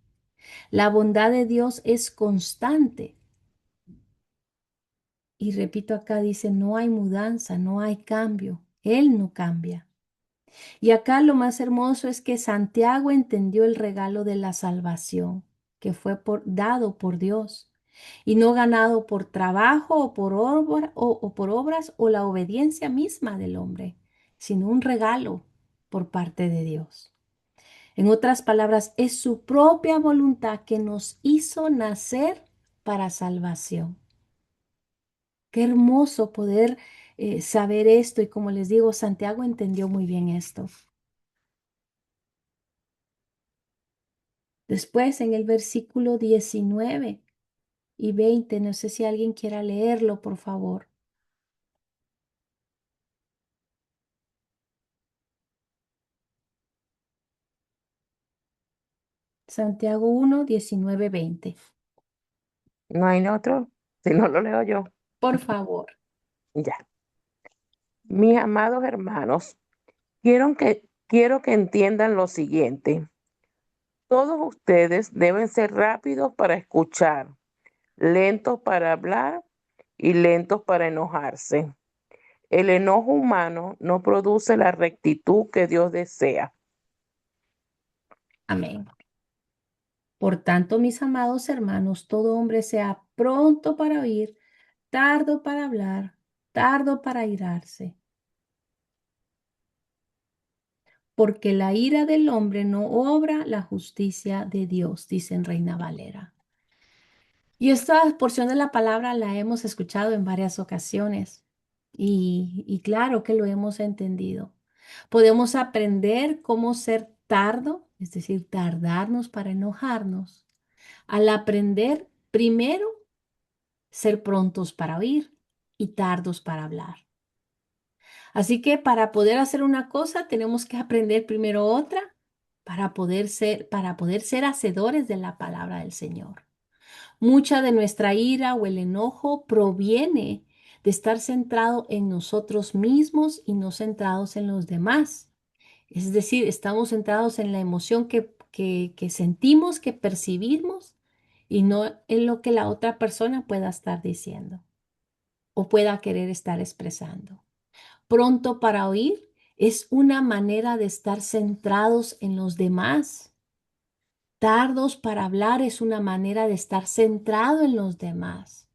La bondad de Dios es constante. Y repito acá, dice, no hay mudanza, no hay cambio. Él no cambia. Y acá lo más hermoso es que Santiago entendió el regalo de la salvación que fue dado por Dios y no ganado por trabajo o por, o por obras o la obediencia misma del hombre, sino un regalo por parte de Dios. En otras palabras, es su propia voluntad que nos hizo nacer para salvación. Qué hermoso poder saber esto y como les digo, Santiago entendió muy bien esto. Después en el versículo 19 y 20, no sé si alguien quiera leerlo, por favor. Santiago 1, 19, 20. ¿No hay otro? Si no lo leo yo. Por favor. Ya. Mis amados hermanos, quiero que entiendan lo siguiente. Todos ustedes deben ser rápidos para escuchar, lentos para hablar y lentos para enojarse. El enojo humano no produce la rectitud que Dios desea. Amén. Por tanto, mis amados hermanos, todo hombre sea pronto para oír, tardo para hablar, tardo para irarse. Porque la ira del hombre no obra la justicia de Dios, dice en Reina Valera. Y esta porción de la palabra la hemos escuchado en varias ocasiones y claro que lo hemos entendido. Podemos aprender cómo ser tardo, es decir, tardarnos para enojarnos, al aprender primero ser prontos para oír y tardos para hablar. Así que para poder hacer una cosa tenemos que aprender primero otra para poder ser hacedores de la palabra del Señor. Mucha de nuestra ira o el enojo proviene de estar centrado en nosotros mismos y no centrados en los demás. Es decir, estamos centrados en la emoción que sentimos, que percibimos y no en lo que la otra persona pueda estar diciendo o pueda querer estar expresando. Pronto para oír es una manera de estar centrados en los demás. Tardos para hablar es una manera de estar centrado en los demás.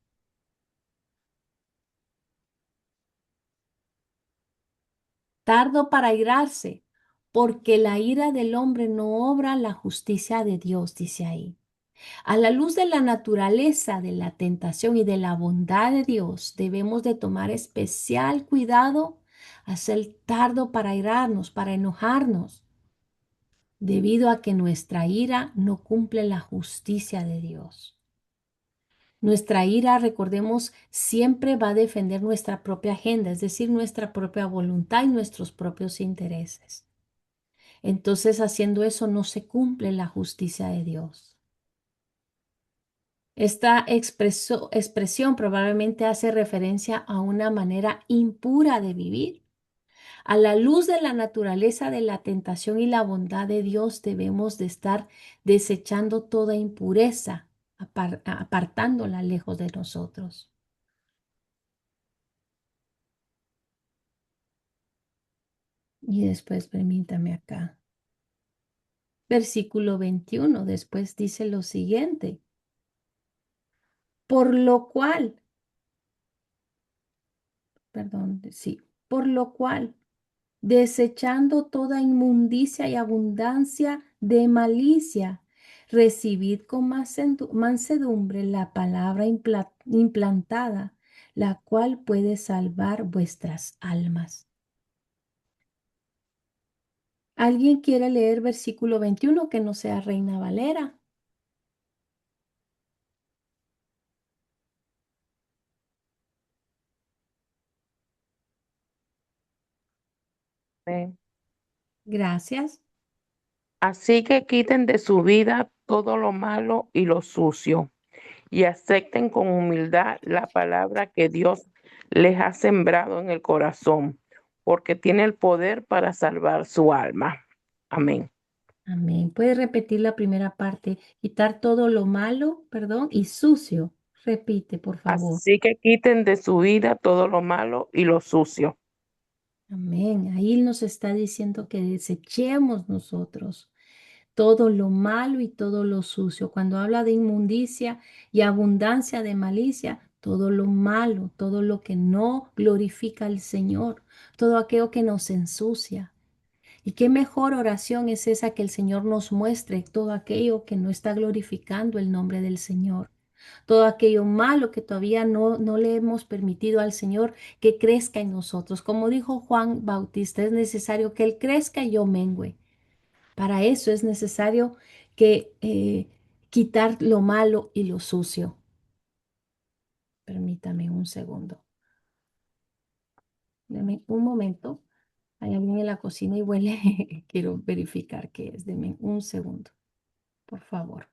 Tardo para irarse, porque la ira del hombre no obra la justicia de Dios, dice ahí. A la luz de la naturaleza de la tentación y de la bondad de Dios, debemos de tomar especial cuidado a ser tardo para irarnos, para enojarnos. debido a que nuestra ira no cumple la justicia de Dios. Nuestra ira, recordemos, siempre va a defender nuestra propia agenda, es decir, nuestra propia voluntad y nuestros propios intereses. Entonces, haciendo eso, no se cumple la justicia de Dios. Esta expresión probablemente hace referencia a una manera impura de vivir. A la luz de la naturaleza de la tentación y la bondad de Dios, debemos de estar desechando toda impureza, apartándola lejos de nosotros. Y después, permítame acá. Versículo 21, después dice lo siguiente. Por lo cual, perdón, sí, por lo cual, desechando toda inmundicia y abundancia de malicia, recibid con mansedumbre la palabra implantada, la cual puede salvar vuestras almas. ¿Alguien quiere leer versículo 21 que no sea Reina Valera? Amén. Gracias. Así que quiten de su vida todo lo malo y lo sucio y acepten con humildad la palabra que Dios les ha sembrado en el corazón, porque tiene el poder para salvar su alma. Amén. Amén. ¿Puede repetir la primera parte? Quitar todo lo malo, perdón, y sucio. Repite, por favor. Así que quiten de su vida todo lo malo y lo sucio. Amén. Ahí nos está diciendo que desechemos nosotros todo lo malo y todo lo sucio. Cuando habla de inmundicia y abundancia de malicia, todo lo malo, todo lo que no glorifica al Señor, todo aquello que nos ensucia. Y qué mejor oración es esa que el Señor nos muestre todo aquello que no está glorificando el nombre del Señor. Todo aquello malo que todavía no le hemos permitido al Señor que crezca en nosotros. Como dijo Juan Bautista, es necesario que Él crezca y yo mengüe. Para eso es necesario que quitar lo malo y lo sucio. Permítame un segundo. Deme un momento. Hay alguien en la cocina y huele. Quiero verificar qué es. Deme un segundo, por favor.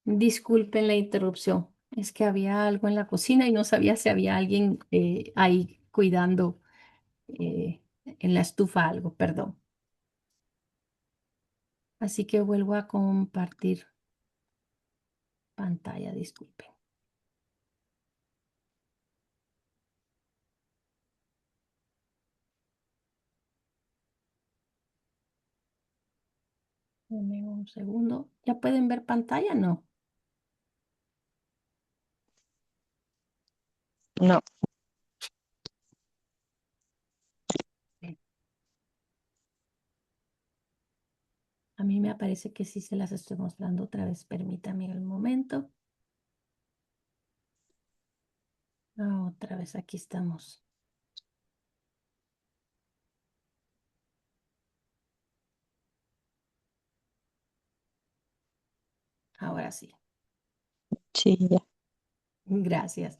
Disculpen la interrupción. Es que había algo en la cocina y no sabía si había alguien ahí cuidando en la estufa algo, perdón. Así que vuelvo a compartir pantalla, disculpen. Dame un segundo. ¿Ya pueden ver pantalla? No. No. A mí me aparece que sí se las estoy mostrando otra vez. Permítame un momento. Ah, otra vez aquí estamos. Ahora sí. Sí, ya. Gracias.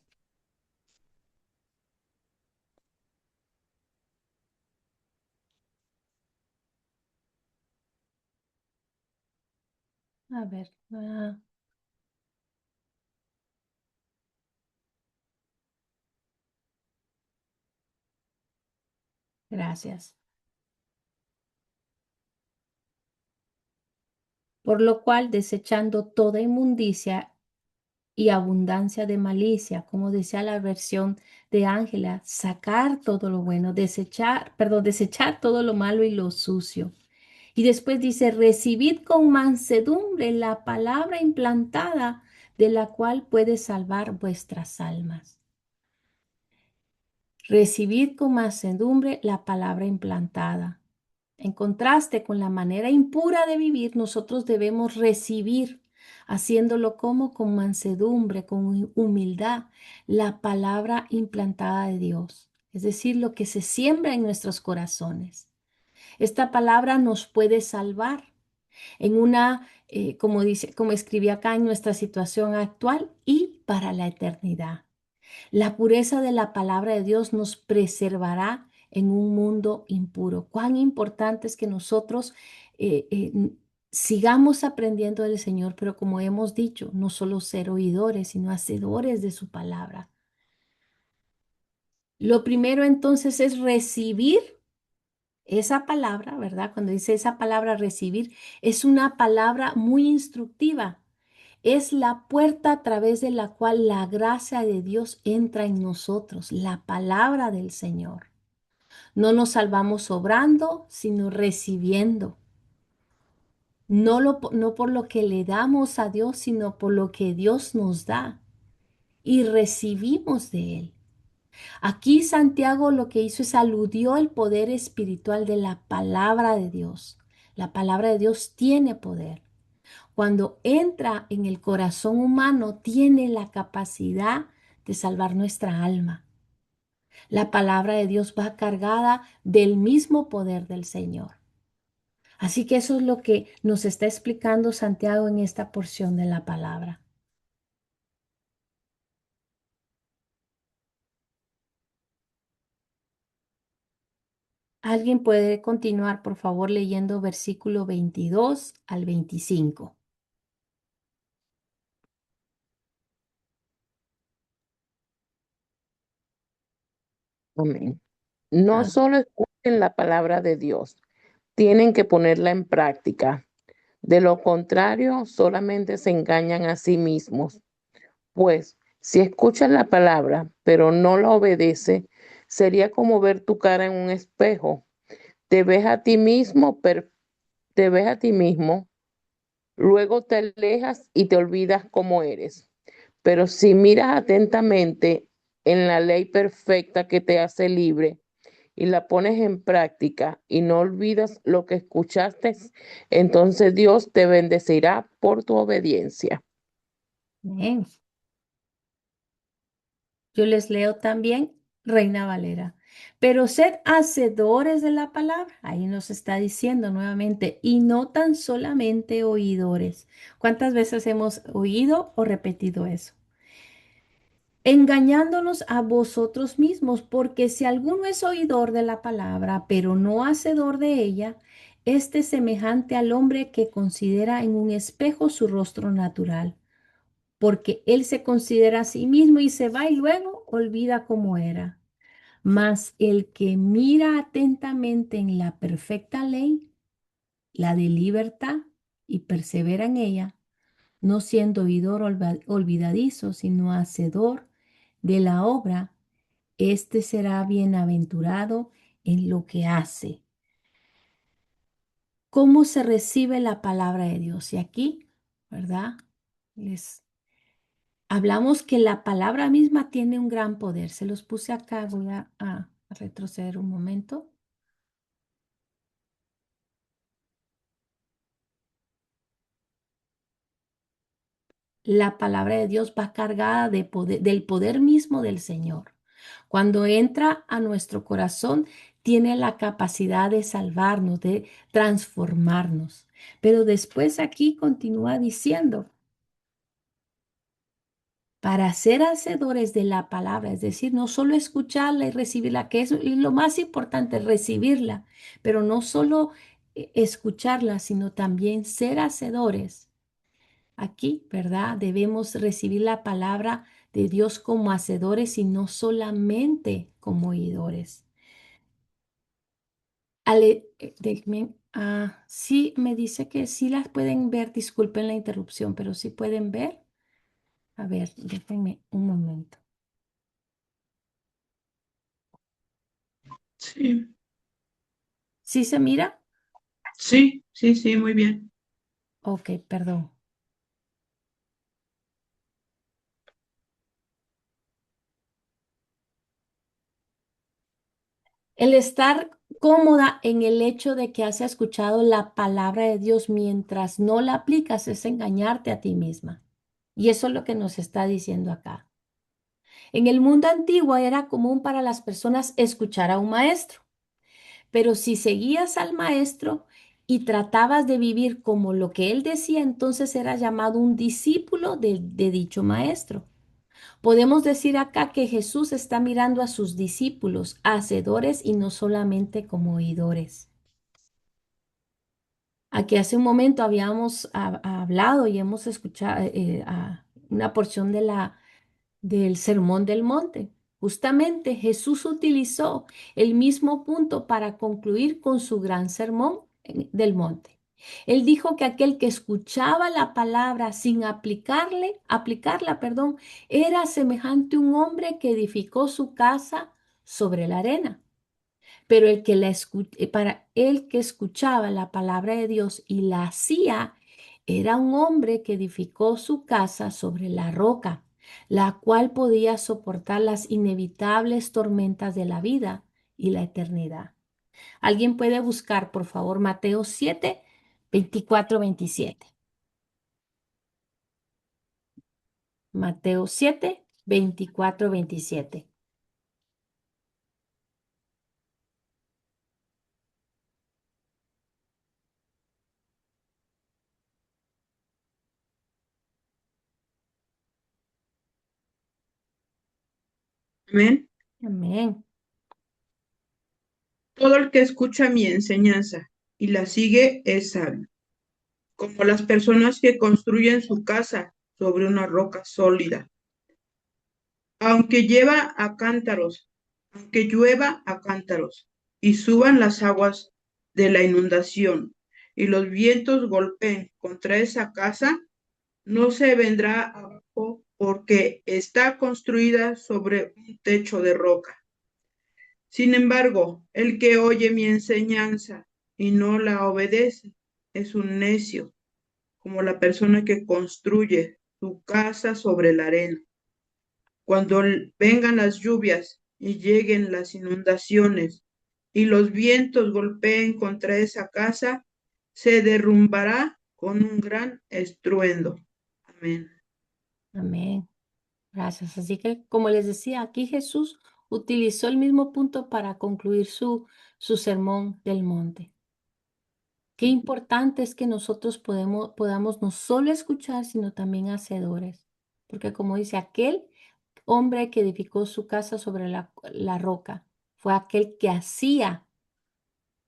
A ver. Gracias. Por lo cual, desechando toda inmundicia y abundancia de malicia, como decía la versión de Ángela, sacar todo lo bueno, desechar todo lo malo y lo sucio. Y después dice, recibid con mansedumbre la palabra implantada, de la cual puede salvar vuestras almas. Recibid con mansedumbre la palabra implantada. En contraste con la manera impura de vivir, nosotros debemos recibir, haciéndolo como con mansedumbre, con humildad, la palabra implantada de Dios, es decir, lo que se siembra en nuestros corazones. Esta palabra nos puede salvar en una, como dice, como escribí acá, en nuestra situación actual y para la eternidad. La pureza de la palabra de Dios nos preservará en un mundo impuro. Cuán importante es que nosotros eh, eh, n- sigamos aprendiendo del Señor, pero como hemos dicho, no solo ser oidores, sino hacedores de su palabra. Lo primero entonces es recibir esa palabra, ¿verdad? Cuando dice esa palabra recibir, es una palabra muy instructiva. Es la puerta a través de la cual la gracia de Dios entra en nosotros, la palabra del Señor. No nos salvamos obrando, sino recibiendo. No por lo que le damos a Dios, sino por lo que Dios nos da y recibimos de Él. Aquí Santiago lo que hizo es aludió el poder espiritual de la palabra de Dios. La palabra de Dios tiene poder. Cuando entra en el corazón humano, tiene la capacidad de salvar nuestra alma. La palabra de Dios va cargada del mismo poder del Señor. Así que eso es lo que nos está explicando Santiago en esta porción de la palabra. ¿Alguien puede continuar, por favor, leyendo versículo 22 al 25? Amén. No Ah, solo escuchen la palabra de Dios, tienen que ponerla en práctica. De lo contrario, solamente se engañan a sí mismos. Pues, si escuchas la palabra, pero no la obedeces, sería como ver tu cara en un espejo. Te ves a ti mismo, te ves a ti mismo, luego te alejas y te olvidas cómo eres. Pero si miras atentamente en la ley perfecta que te hace libre y la pones en práctica y no olvidas lo que escuchaste, entonces Dios te bendecirá por tu obediencia. bien. Yo les leo también Reina Valera. Pero sed hacedores de la palabra. Ahí nos está diciendo nuevamente, y no tan solamente oidores. ¿Cuántas veces hemos oído o repetido eso? Engañándonos a vosotros mismos, porque si alguno es oidor de la palabra, pero no hacedor de ella, este es semejante al hombre que considera en un espejo su rostro natural, porque él se considera a sí mismo y se va y luego olvida cómo era. Mas el que mira atentamente en la perfecta ley, la de libertad, y persevera en ella, no siendo oidor olvidadizo, sino hacedor de la obra, éste será bienaventurado en lo que hace. ¿Cómo se recibe la palabra de Dios? Y aquí, ¿verdad? Les hablamos que la palabra misma tiene un gran poder. Se los puse acá, voy a retroceder un momento. La palabra de Dios va cargada de del poder mismo del Señor. Cuando entra a nuestro corazón, tiene la capacidad de salvarnos, de transformarnos. Pero después aquí continúa diciendo, para ser hacedores de la palabra, es decir, no solo escucharla y recibirla, que es lo más importante, recibirla, pero no solo escucharla, sino también ser hacedores. Aquí, ¿verdad? Debemos recibir la palabra de Dios como hacedores y no solamente como oidores. Sí, me dice que sí las pueden ver, disculpen la interrupción, pero sí pueden ver. A ver, déjenme un momento. Sí, ¿Sí se mira? sí, sí, sí, muy bien. Ok, perdón. El estar cómoda en el hecho de que has escuchado la palabra de Dios mientras no la aplicas, es engañarte a ti misma. Y eso es lo que nos está diciendo acá. En el mundo antiguo era común para las personas escuchar a un maestro, pero si seguías al maestro y tratabas de vivir como lo que él decía, entonces eras llamado un discípulo de dicho maestro. Podemos decir acá que Jesús está mirando a sus discípulos, hacedores y no solamente como oidores. Aquí hace un momento habíamos hablado y hemos escuchado una porción del Sermón del Monte. Justamente Jesús utilizó el mismo punto para concluir con su gran sermón del monte. Él dijo que aquel que escuchaba la palabra sin aplicarla, perdón, era semejante a un hombre que edificó su casa sobre la arena. Pero para el que escuchaba la palabra de Dios y la hacía, era un hombre que edificó su casa sobre la roca, la cual podía soportar las inevitables tormentas de la vida y la eternidad. ¿Alguien puede buscar, por favor, Mateo 7, 24, 27? Mateo 7, 24, 27. Amén. Amén. Todo el que escucha mi enseñanza y la sigue es sabio, como las personas que construyen su casa sobre una roca sólida. Aunque lleva a cántaros, aunque llueva a cántaros, y suban las aguas de la inundación, y los vientos golpeen contra esa casa, no se vendrá abajo porque está construida sobre un techo de roca. Sin embargo, el que oye mi enseñanza y no la obedece es un necio, como la persona que construye su casa sobre la arena. Cuando vengan las lluvias y lleguen las inundaciones y los vientos golpeen contra esa casa, se derrumbará con un gran estruendo. Amén. Amén. Gracias. Así que, como les decía, aquí Jesús utilizó el mismo punto para concluir su sermón del monte. Qué importante es que nosotros podamos no solo escuchar, sino también hacedores. Porque como dice, aquel hombre que edificó su casa sobre la roca fue aquel que hacía,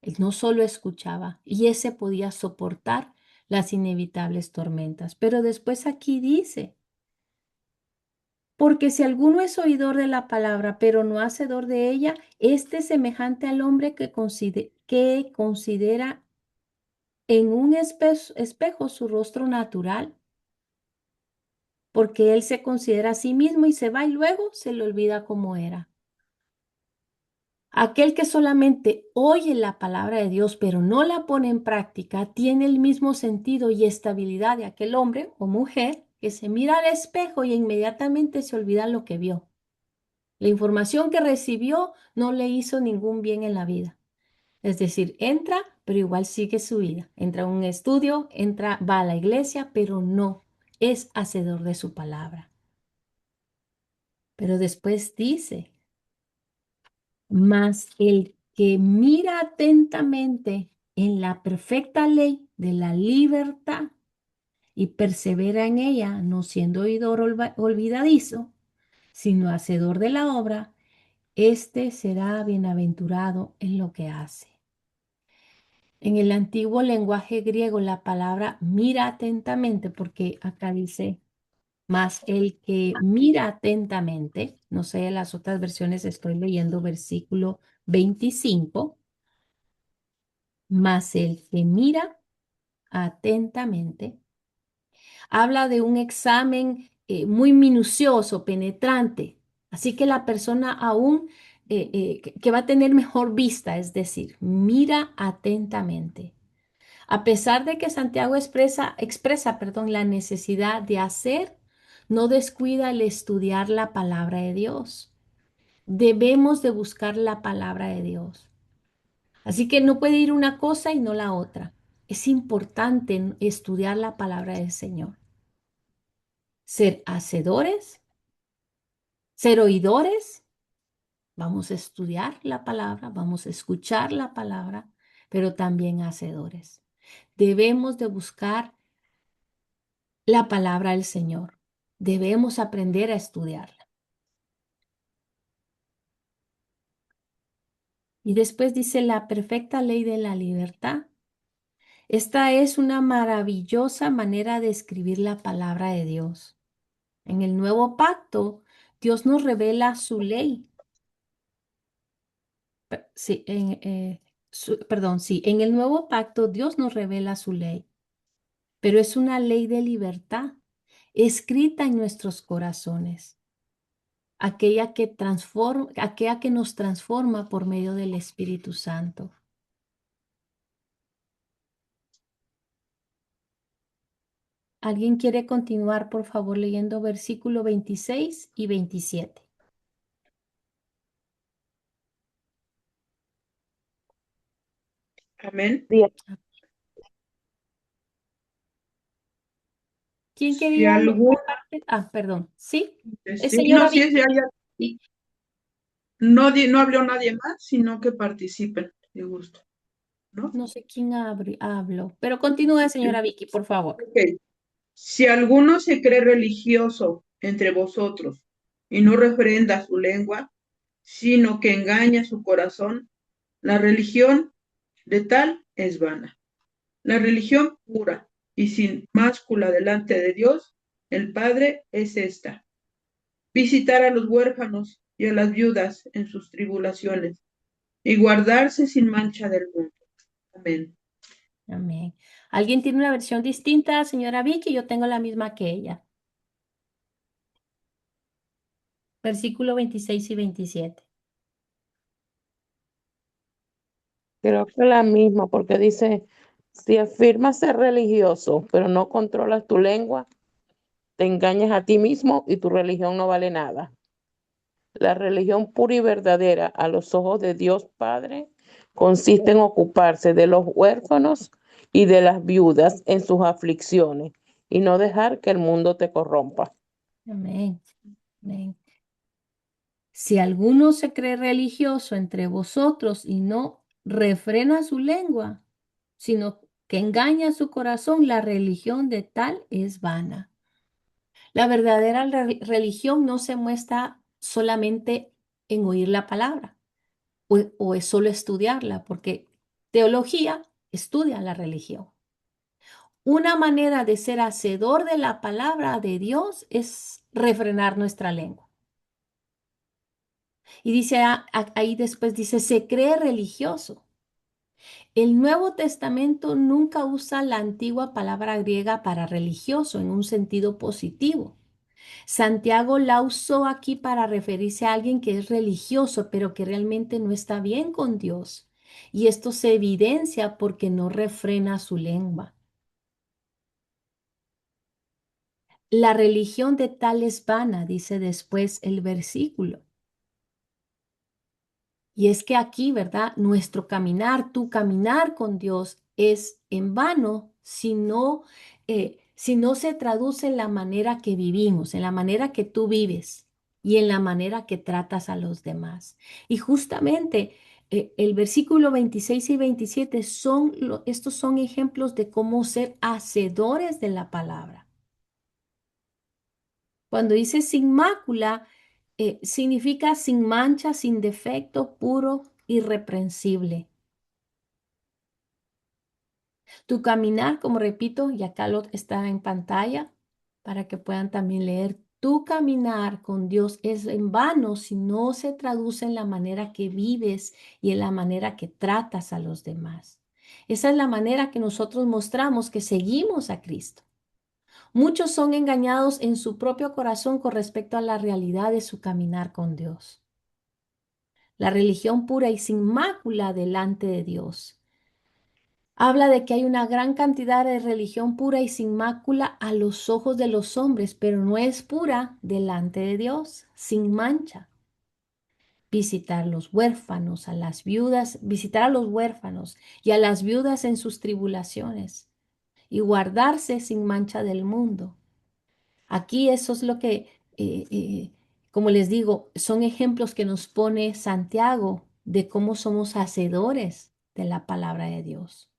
él no solo escuchaba, y ese podía soportar las inevitables tormentas. Pero después aquí dice, porque si alguno es oidor de la palabra, pero no hacedor de ella, este es semejante al hombre que considera en un espejo su rostro natural, porque él se considera a sí mismo y se va y luego se le olvida cómo era. Aquel que solamente oye la palabra de Dios, pero no la pone en práctica, tiene el mismo sentido y estabilidad de aquel hombre o mujer que se mira al espejo y inmediatamente se olvida lo que vio. La información que recibió no le hizo ningún bien en la vida. Es decir, entra, pero igual sigue su vida. Entra a un estudio, va a la iglesia, pero no es hacedor de su palabra. Pero después dice, mas el que mira atentamente en la perfecta ley de la libertad y persevera en ella, no siendo oidor olvidadizo, sino hacedor de la obra, este será bienaventurado en lo que hace. En el antiguo lenguaje griego, la palabra mira atentamente, porque acá dice, más el que mira atentamente, no sé, las otras versiones estoy leyendo versículo 25, más el que mira atentamente, habla de un examen muy minucioso, penetrante. Así que la persona aún que va a tener mejor vista, es decir, mira atentamente. A pesar de que Santiago expresa, la necesidad de hacer, no descuida el estudiar la palabra de Dios. Debemos de buscar la palabra de Dios. Así que no puede ir una cosa y no la otra. Es importante estudiar la palabra del Señor. Ser hacedores, ser oidores. Vamos a estudiar la palabra, vamos a escuchar la palabra, pero también hacedores. Debemos de buscar la palabra del Señor. Debemos aprender a estudiarla. Y después dice la perfecta ley de la libertad. Esta es una maravillosa manera de escribir la palabra de Dios. En el nuevo pacto, Dios nos revela su ley. Sí, perdón, sí, en el nuevo pacto Dios nos revela su ley, pero es una ley de libertad escrita en nuestros corazones, aquella que nos transforma por medio del Espíritu Santo. ¿Alguien quiere continuar, por favor, leyendo versículo 26 y 27? Amén. Sí, ¿Quién Si quería leer algún, la parte? Ah, perdón. ¿Sí? Es sí, no, señora si es Vicky. de alguien, no, no habló nadie más, sino que participen, si gusta, ¿no? No sé quién habló, pero continúe, señora Vicky, por favor. Ok. Si alguno se cree religioso entre vosotros y no refrenda su lengua, sino que engaña su corazón, la religión de tal es vana. La religión pura y sin máscula delante de Dios, el Padre, es esta: visitar a los huérfanos y a las viudas en sus tribulaciones y guardarse sin mancha del mundo. Amén. Amén. ¿Alguien tiene una versión distinta, señora Vicky? Yo tengo la misma que ella. Versículo 26 y 27. creo que la misma, porque dice, si afirmas ser religioso, pero no controlas tu lengua, te engañas a ti mismo y tu religión no vale nada. La religión pura y verdadera a los ojos de Dios Padre consiste en ocuparse de los huérfanos y de las viudas en sus aflicciones y no dejar que el mundo te corrompa. Amén. Amén. Si alguno se cree religioso entre vosotros y no refrena su lengua, sino que engaña su corazón, la religión de tal es vana. La verdadera religión no se muestra solamente en oír la palabra o es solo estudiarla, porque teología estudia la religión. Una manera de ser hacedor de la palabra de Dios es refrenar nuestra lengua. Y dice ahí después dice, se cree religioso. El Nuevo Testamento nunca usa la antigua palabra griega para religioso en un sentido positivo. Santiago la usó aquí para referirse a alguien que es religioso, pero que realmente no está bien con Dios. Y esto se evidencia porque no refrena su lengua. La religión de tal es vana, dice después el versículo. Y es que aquí, ¿verdad? Nuestro caminar, tu caminar con Dios es en vano si no se traduce en la manera que vivimos, en la manera que tú vives y en la manera que tratas a los demás. Y justamente el versículo 26 y 27 estos son ejemplos de cómo ser hacedores de la palabra. Cuando dice sin mácula, significa sin mancha, sin defecto, puro, irreprensible. Tu caminar, como repito, y acá lo está en pantalla para que puedan también leer, tu caminar con Dios es en vano si no se traduce en la manera que vives y en la manera que tratas a los demás. Esa es la manera que nosotros mostramos que seguimos a Cristo. Muchos son engañados en su propio corazón con respecto a la realidad de su caminar con Dios. La religión pura y sin mácula delante de Dios habla de que hay una gran cantidad de religión pura y sin mácula a los ojos de los hombres, pero no es pura delante de Dios, sin mancha. visitar los huérfanos, a las viudas, visitar a los huérfanos y a las viudas en sus tribulaciones y guardarse sin mancha del mundo. Aquí eso es lo que, como les digo, son ejemplos que nos pone Santiago de cómo somos hacedores de la palabra de Dios.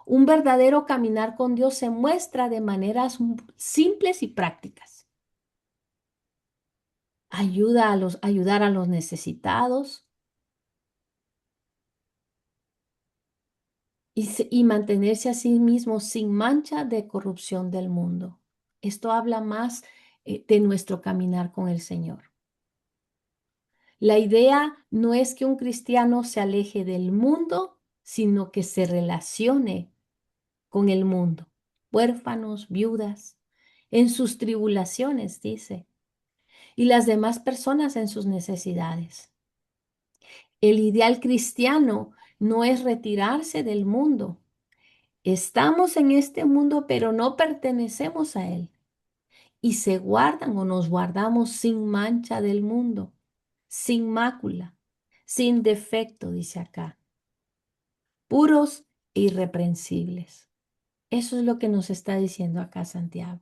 Un verdadero caminar con Dios se muestra de maneras simples y prácticas. Ayudar a los necesitados y mantenerse a sí mismo sin mancha de corrupción del mundo. Esto habla más de nuestro caminar con el Señor. La idea no es que un cristiano se aleje del mundo, sino que se relacione con el mundo. Huérfanos, viudas, en sus tribulaciones, dice, y las demás personas en sus necesidades. El ideal cristiano no es retirarse del mundo. Estamos en este mundo, pero no pertenecemos a él. Y se guardan o nos guardamos sin mancha del mundo, sin mácula, sin defecto, dice acá, puros e irreprensibles. Eso es lo que nos está diciendo acá Santiago.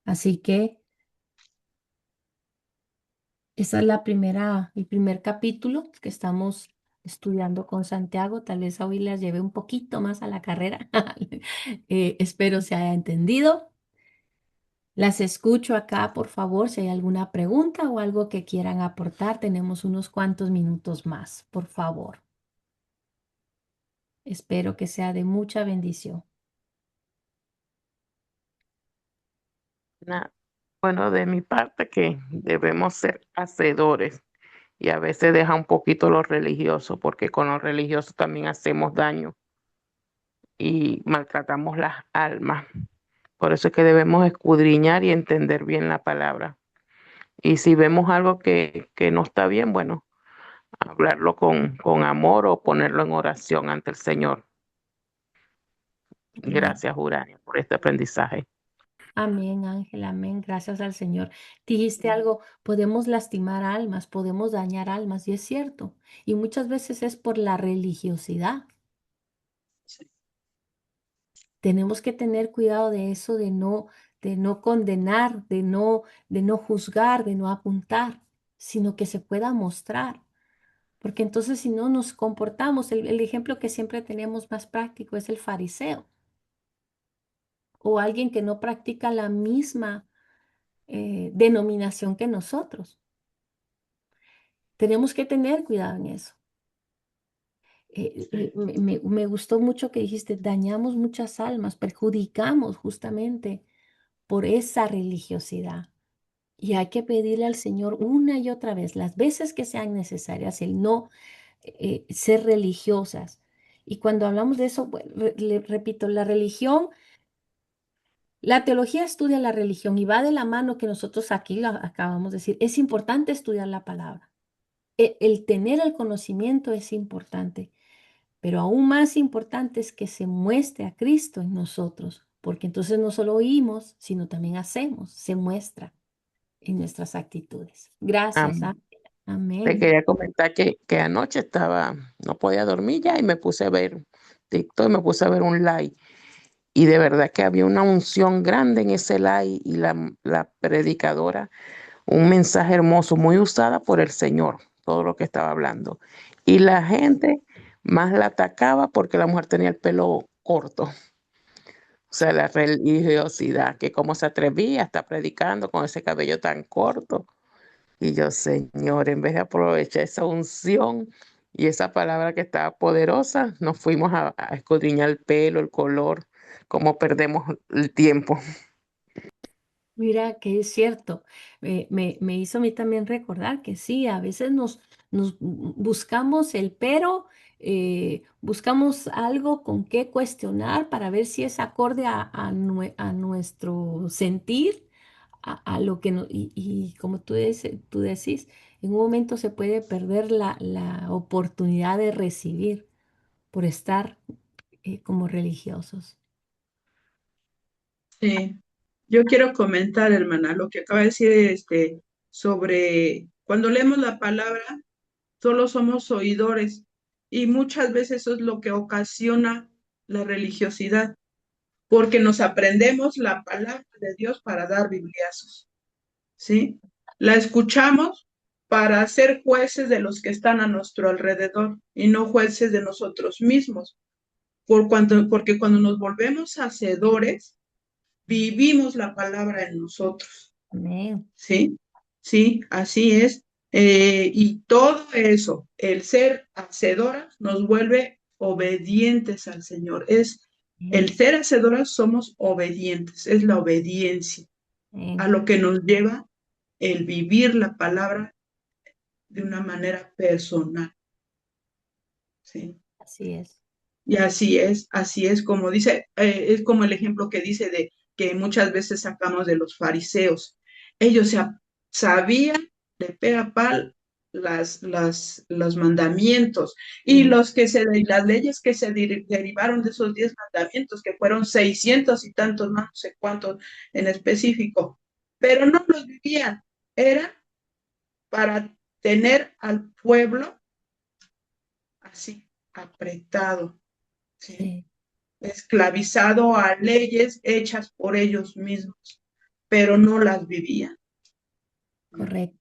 Así que esa es el primer capítulo que estamos estudiando con Santiago. Tal vez hoy las lleve un poquito más a la carrera. Espero se haya entendido. Las escucho acá, por favor, si hay alguna pregunta o algo que quieran aportar. Tenemos unos cuantos minutos más, por favor. Espero que sea de mucha bendición. Na- Bueno, de mi parte que debemos ser hacedores y a veces deja un poquito lo religioso, porque con lo religioso también hacemos daño y maltratamos las almas. Por eso es que debemos escudriñar y entender bien la palabra. Y si vemos algo que no está bien, bueno, hablarlo con amor o ponerlo en oración ante el Señor. Amén. Gracias, Urania, por este aprendizaje. Amén, Ángel, amén. Gracias al Señor. Dijiste algo, podemos lastimar almas, podemos dañar almas, y es cierto. Y muchas veces es por la religiosidad. Sí. Tenemos que tener cuidado de eso, de no condenar, de no juzgar, de no apuntar, sino que se pueda mostrar. Porque entonces si no nos comportamos, el ejemplo que siempre tenemos más práctico es el fariseo o alguien que no practica la misma denominación que nosotros. Tenemos que tener cuidado en eso. Sí. Me gustó mucho que dijiste, dañamos muchas almas, perjudicamos justamente por esa religiosidad. Y hay que pedirle al Señor una y otra vez, las veces que sean necesarias, el no ser religiosas. Y cuando hablamos de eso, bueno, le repito, la religión, la teología estudia la religión y va de la mano que nosotros aquí acabamos de decir. Es importante estudiar la palabra. El tener el conocimiento es importante, pero aún más importante es que se muestre a Cristo en nosotros, porque entonces no solo oímos, sino también hacemos, se muestra en nuestras actitudes. Gracias. Amén. Ángela. Te Amén. quería comentar que anoche no podía dormir ya y me puse a ver TikTok, me puse a ver un live. Y de verdad que había una unción grande en ese live y la predicadora, un mensaje hermoso, muy usada por el Señor, todo lo que estaba hablando. Y la gente más la atacaba porque la mujer tenía el pelo corto. O sea, la religiosidad, que cómo se atrevía a estar predicando con ese cabello tan corto. Y yo, Señor, en vez de aprovechar esa unción y esa palabra que estaba poderosa, nos fuimos a escudriñar el pelo, el color, cómo perdemos el tiempo. Mira que es cierto. Me hizo a mí también recordar que sí, a veces nos buscamos el pero, buscamos algo con qué cuestionar para ver si es acorde a nuestro sentir, a lo que no, y como tú decís, en un momento se puede perder la oportunidad de recibir. por estar como religiosos. Sí. Yo quiero comentar, hermana, lo que acaba de decir sobre cuando leemos la palabra, solo somos oidores y muchas veces eso es lo que ocasiona la religiosidad, porque nos aprendemos la palabra de Dios para dar bibliazos, ¿sí? La escuchamos para ser jueces de los que están a nuestro alrededor y no jueces de nosotros mismos, porque cuando nos volvemos hacedores, vivimos la palabra en nosotros, Amén. ¿sí? Sí, así es. Y todo eso, el ser hacedoras, nos vuelve obedientes al Señor. El Amén. ser hacedoras somos obedientes, es la obediencia a Amén. lo que nos lleva el vivir la palabra de una manera personal, ¿sí? Así es. Y así es como dice, es como el ejemplo que dice de que muchas veces sacamos de los fariseos. Ellos sabían de pe a pal los mandamientos y Sí. las leyes que se derivaron de esos 10 mandamientos, que fueron 600 y tantos más, no sé cuántos en específico, pero no los vivían. Era para tener al pueblo así, apretado, ¿sí? Sí. Esclavizado a leyes hechas por ellos mismos, pero no las vivían. Correcto.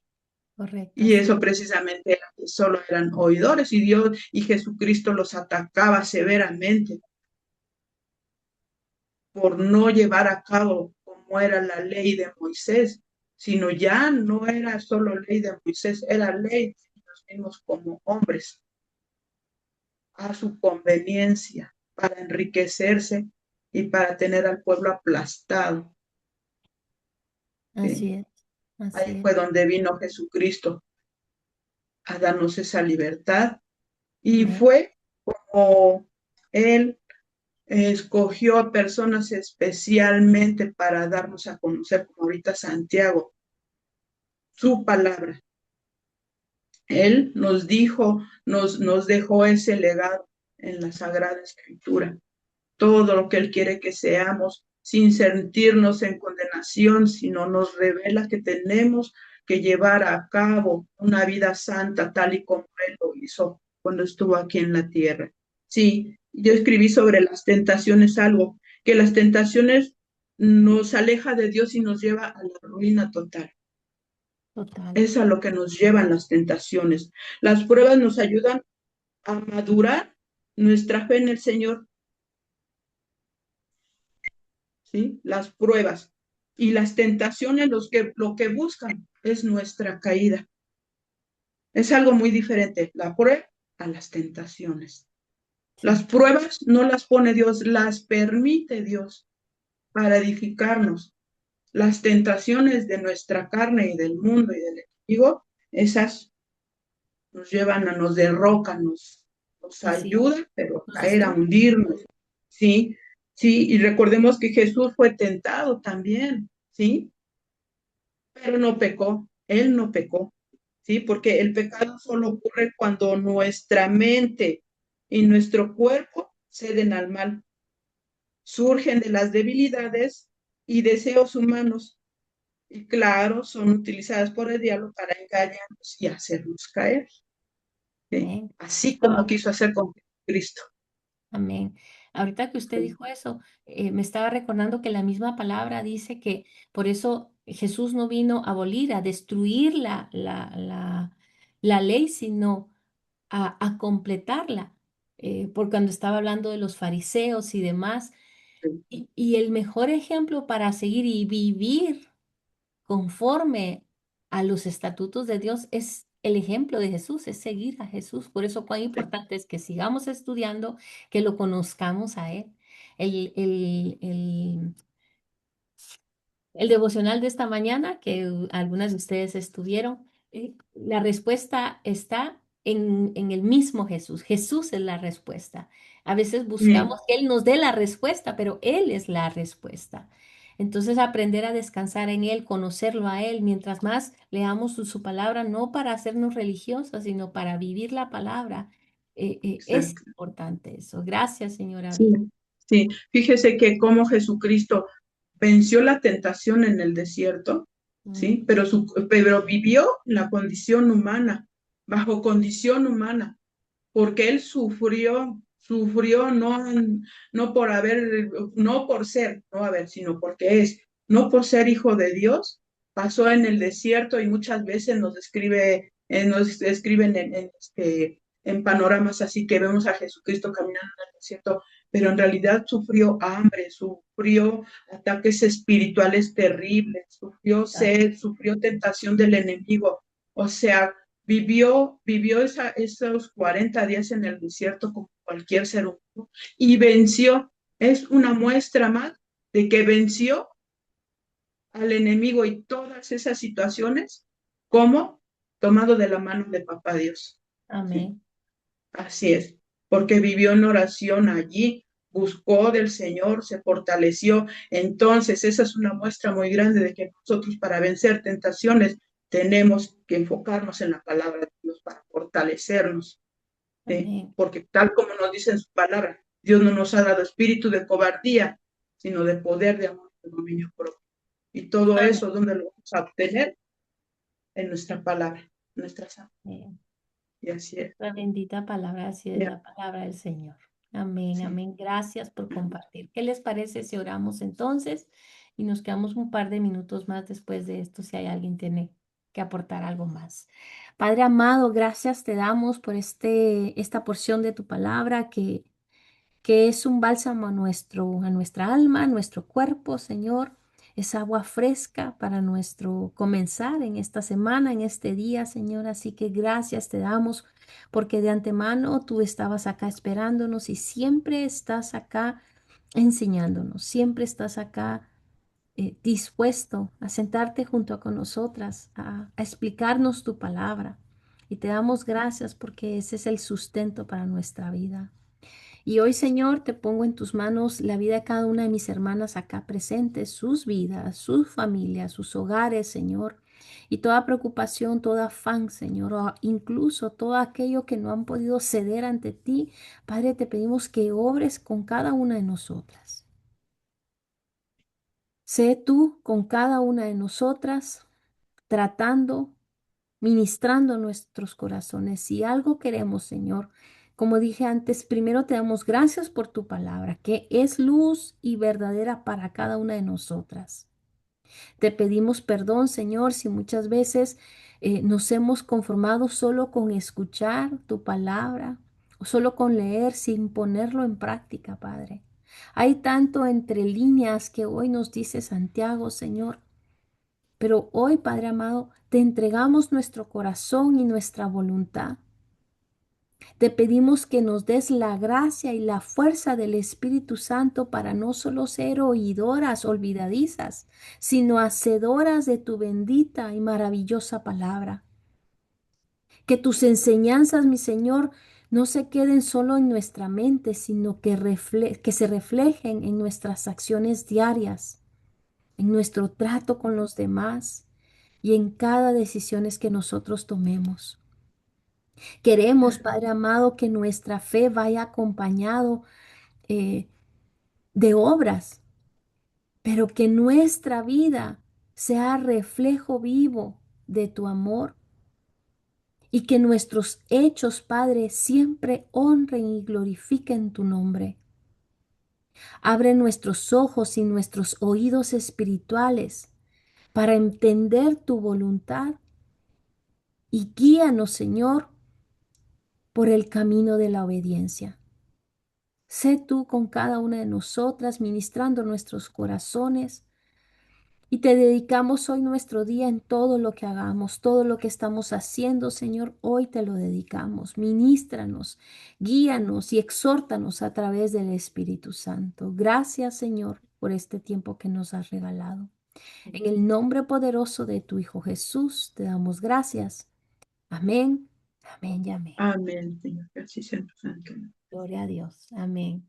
Correcto. Y Así. eso precisamente era que solo eran oidores y Dios y Jesucristo los atacaba severamente por no llevar a cabo como era la ley de Moisés, sino ya no era solo ley de Moisés, era ley de ellos mismos como hombres, a su conveniencia, para enriquecerse y para tener al pueblo aplastado. ¿Sí? Así es. Ahí Así es. fue donde vino Jesucristo a darnos esa libertad y Amén. fue como Él escogió a personas especialmente para darnos a conocer, como ahorita Santiago, su palabra. Él nos dijo, nos dejó ese legado en la Sagrada Escritura, todo lo que Él quiere que seamos, sin sentirnos en condenación, sino nos revela que tenemos que llevar a cabo una vida santa tal y como Él lo hizo cuando estuvo aquí en la tierra. Sí, yo escribí sobre las tentaciones algo, que las tentaciones nos aleja de Dios y nos lleva a la ruina total. Total. Es a lo que nos llevan las tentaciones. Las pruebas nos ayudan a madurar nuestra fe en el Señor, ¿sí? Las pruebas y las tentaciones lo que buscan es nuestra caída. Es algo muy diferente la prueba a las tentaciones. Las Sí. pruebas no las pone Dios, las permite Dios para edificarnos. Las tentaciones de nuestra carne y del mundo y del enemigo, esas nos llevan nos derrocan, nos Así. ayudan, pero a Nos caer, a destruye. hundirnos, ¿sí? Sí, y recordemos que Jesús fue tentado también, ¿sí? Pero no pecó, él no pecó, ¿sí? Porque el pecado solo ocurre cuando nuestra mente y nuestro cuerpo ceden al mal, surgen de las debilidades y deseos humanos, y claro, son utilizadas por el diablo para engañarnos y hacernos caer, ¿sí? Amén. Así como Ah, quiso hacer con Cristo. amén. Ahorita que usted Sí. dijo eso, me estaba recordando que la misma palabra dice que por eso Jesús no vino a abolir, a destruir la ley, sino a completarla. Por cuando estaba hablando de los fariseos y demás. Y el mejor ejemplo para seguir y vivir conforme a los estatutos de Dios es el ejemplo de Jesús, es seguir a Jesús. Por eso cuán Sí. importante es que sigamos estudiando, que lo conozcamos a Él. El devocional de esta mañana, que algunas de ustedes estuvieron, la respuesta está en el mismo Jesús. Jesús es la respuesta. A veces Sí. buscamos que Él nos dé la respuesta, pero Él es la respuesta. Entonces, aprender a descansar en Él, conocerlo a Él, mientras más leamos su palabra, no para hacernos religiosas, sino para vivir la palabra. Es Exacto. importante eso. Gracias, señora Sí, Abby. sí. Fíjese que como Jesucristo venció la tentación en el desierto, Mm, ¿sí? Pero vivió la condición humana, bajo condición humana, porque él sufrió no por haber, no por ser, no haber, sino porque es, no por ser hijo de Dios, pasó en el desierto y muchas veces nos describen en panoramas así que vemos a Jesucristo caminando en el desierto, pero en realidad sufrió hambre, sufrió ataques espirituales terribles, sufrió ah, sed, sufrió tentación del enemigo. O sea, vivió esos 40 días en el desierto como cualquier ser humano y venció. Es una muestra más de que venció al enemigo y todas esas situaciones como tomado de la mano de Papá Dios. ¿Sí? amén. Así es, porque vivió en oración allí, buscó del Señor, se fortaleció. Entonces, esa es una muestra muy grande de que nosotros para vencer tentaciones tenemos que enfocarnos en la palabra de Dios para fortalecernos, ¿sí? Amén. Porque tal como nos dice en su palabra, Dios no nos ha dado espíritu de cobardía, sino de poder, de amor, de dominio propio. Y todo Amén. eso, ¿dónde lo vamos a obtener? En nuestra palabra, en nuestra santa. Amén. Y así es. La bendita palabra, así es Ya, la palabra del Señor. Amén, sí. amén. Gracias por compartir. ¿Qué les parece si oramos entonces y nos quedamos un par de minutos más después de esto, si hay alguien tiene que aportar algo más? Padre amado, gracias te damos por esta porción de tu palabra que es un bálsamo a nuestra alma, a nuestro cuerpo, Señor. Es agua fresca para nuestro comenzar en esta semana, en este día, Señor. Así que gracias te damos porque de antemano tú estabas acá esperándonos y siempre estás acá enseñándonos, siempre estás acá dispuesto a sentarte junto con nosotras, a explicarnos tu palabra. Y te damos gracias porque ese es el sustento para nuestra vida. Y hoy, Señor, te pongo en tus manos la vida de cada una de mis hermanas acá presentes, sus vidas, sus familias, sus hogares, Señor. Y toda preocupación, todo afán, Señor, o incluso todo aquello que no han podido ceder ante ti, Padre, te pedimos que obres con cada una de nosotras. Sé tú con cada una de nosotras, tratando, ministrando nuestros corazones. Si algo queremos, Señor, como dije antes, primero te damos gracias por tu palabra, que es luz y verdadera para cada una de nosotras. Te pedimos perdón, Señor, si muchas veces nos hemos conformado solo con escuchar tu palabra o solo con leer sin ponerlo en práctica, Padre. Hay tanto entre líneas que hoy nos dice Santiago, Señor, pero hoy, Padre amado, te entregamos nuestro corazón y nuestra voluntad. Te pedimos que nos des la gracia y la fuerza del Espíritu Santo para no solo ser oidoras olvidadizas, sino hacedoras de tu bendita y maravillosa palabra. Que tus enseñanzas, mi Señor, no se queden solo en nuestra mente, sino que se reflejen en nuestras acciones diarias, en nuestro trato con los demás y en cada decisión que nosotros tomemos. Queremos, Padre amado, que nuestra fe vaya acompañado eh, de obras, pero que nuestra vida sea reflejo vivo de tu amor y que nuestros hechos, Padre, siempre honren y glorifiquen tu nombre. Abre nuestros ojos y nuestros oídos espirituales para entender tu voluntad y guíanos, Señor, por el camino de la obediencia. Sé tú con cada una de nosotras, ministrando nuestros corazones. Y te dedicamos hoy nuestro día en todo lo que hagamos, todo lo que estamos haciendo, Señor, hoy te lo dedicamos. Ministranos, guíanos y exhórtanos a través del Espíritu Santo. Gracias, Señor, por este tiempo que nos has regalado. En el nombre poderoso de tu Hijo Jesús, te damos gracias. Amén, amén y amén. Amén, Señor. Que así sea en tu santo nombre. Gloria a Dios. Amén.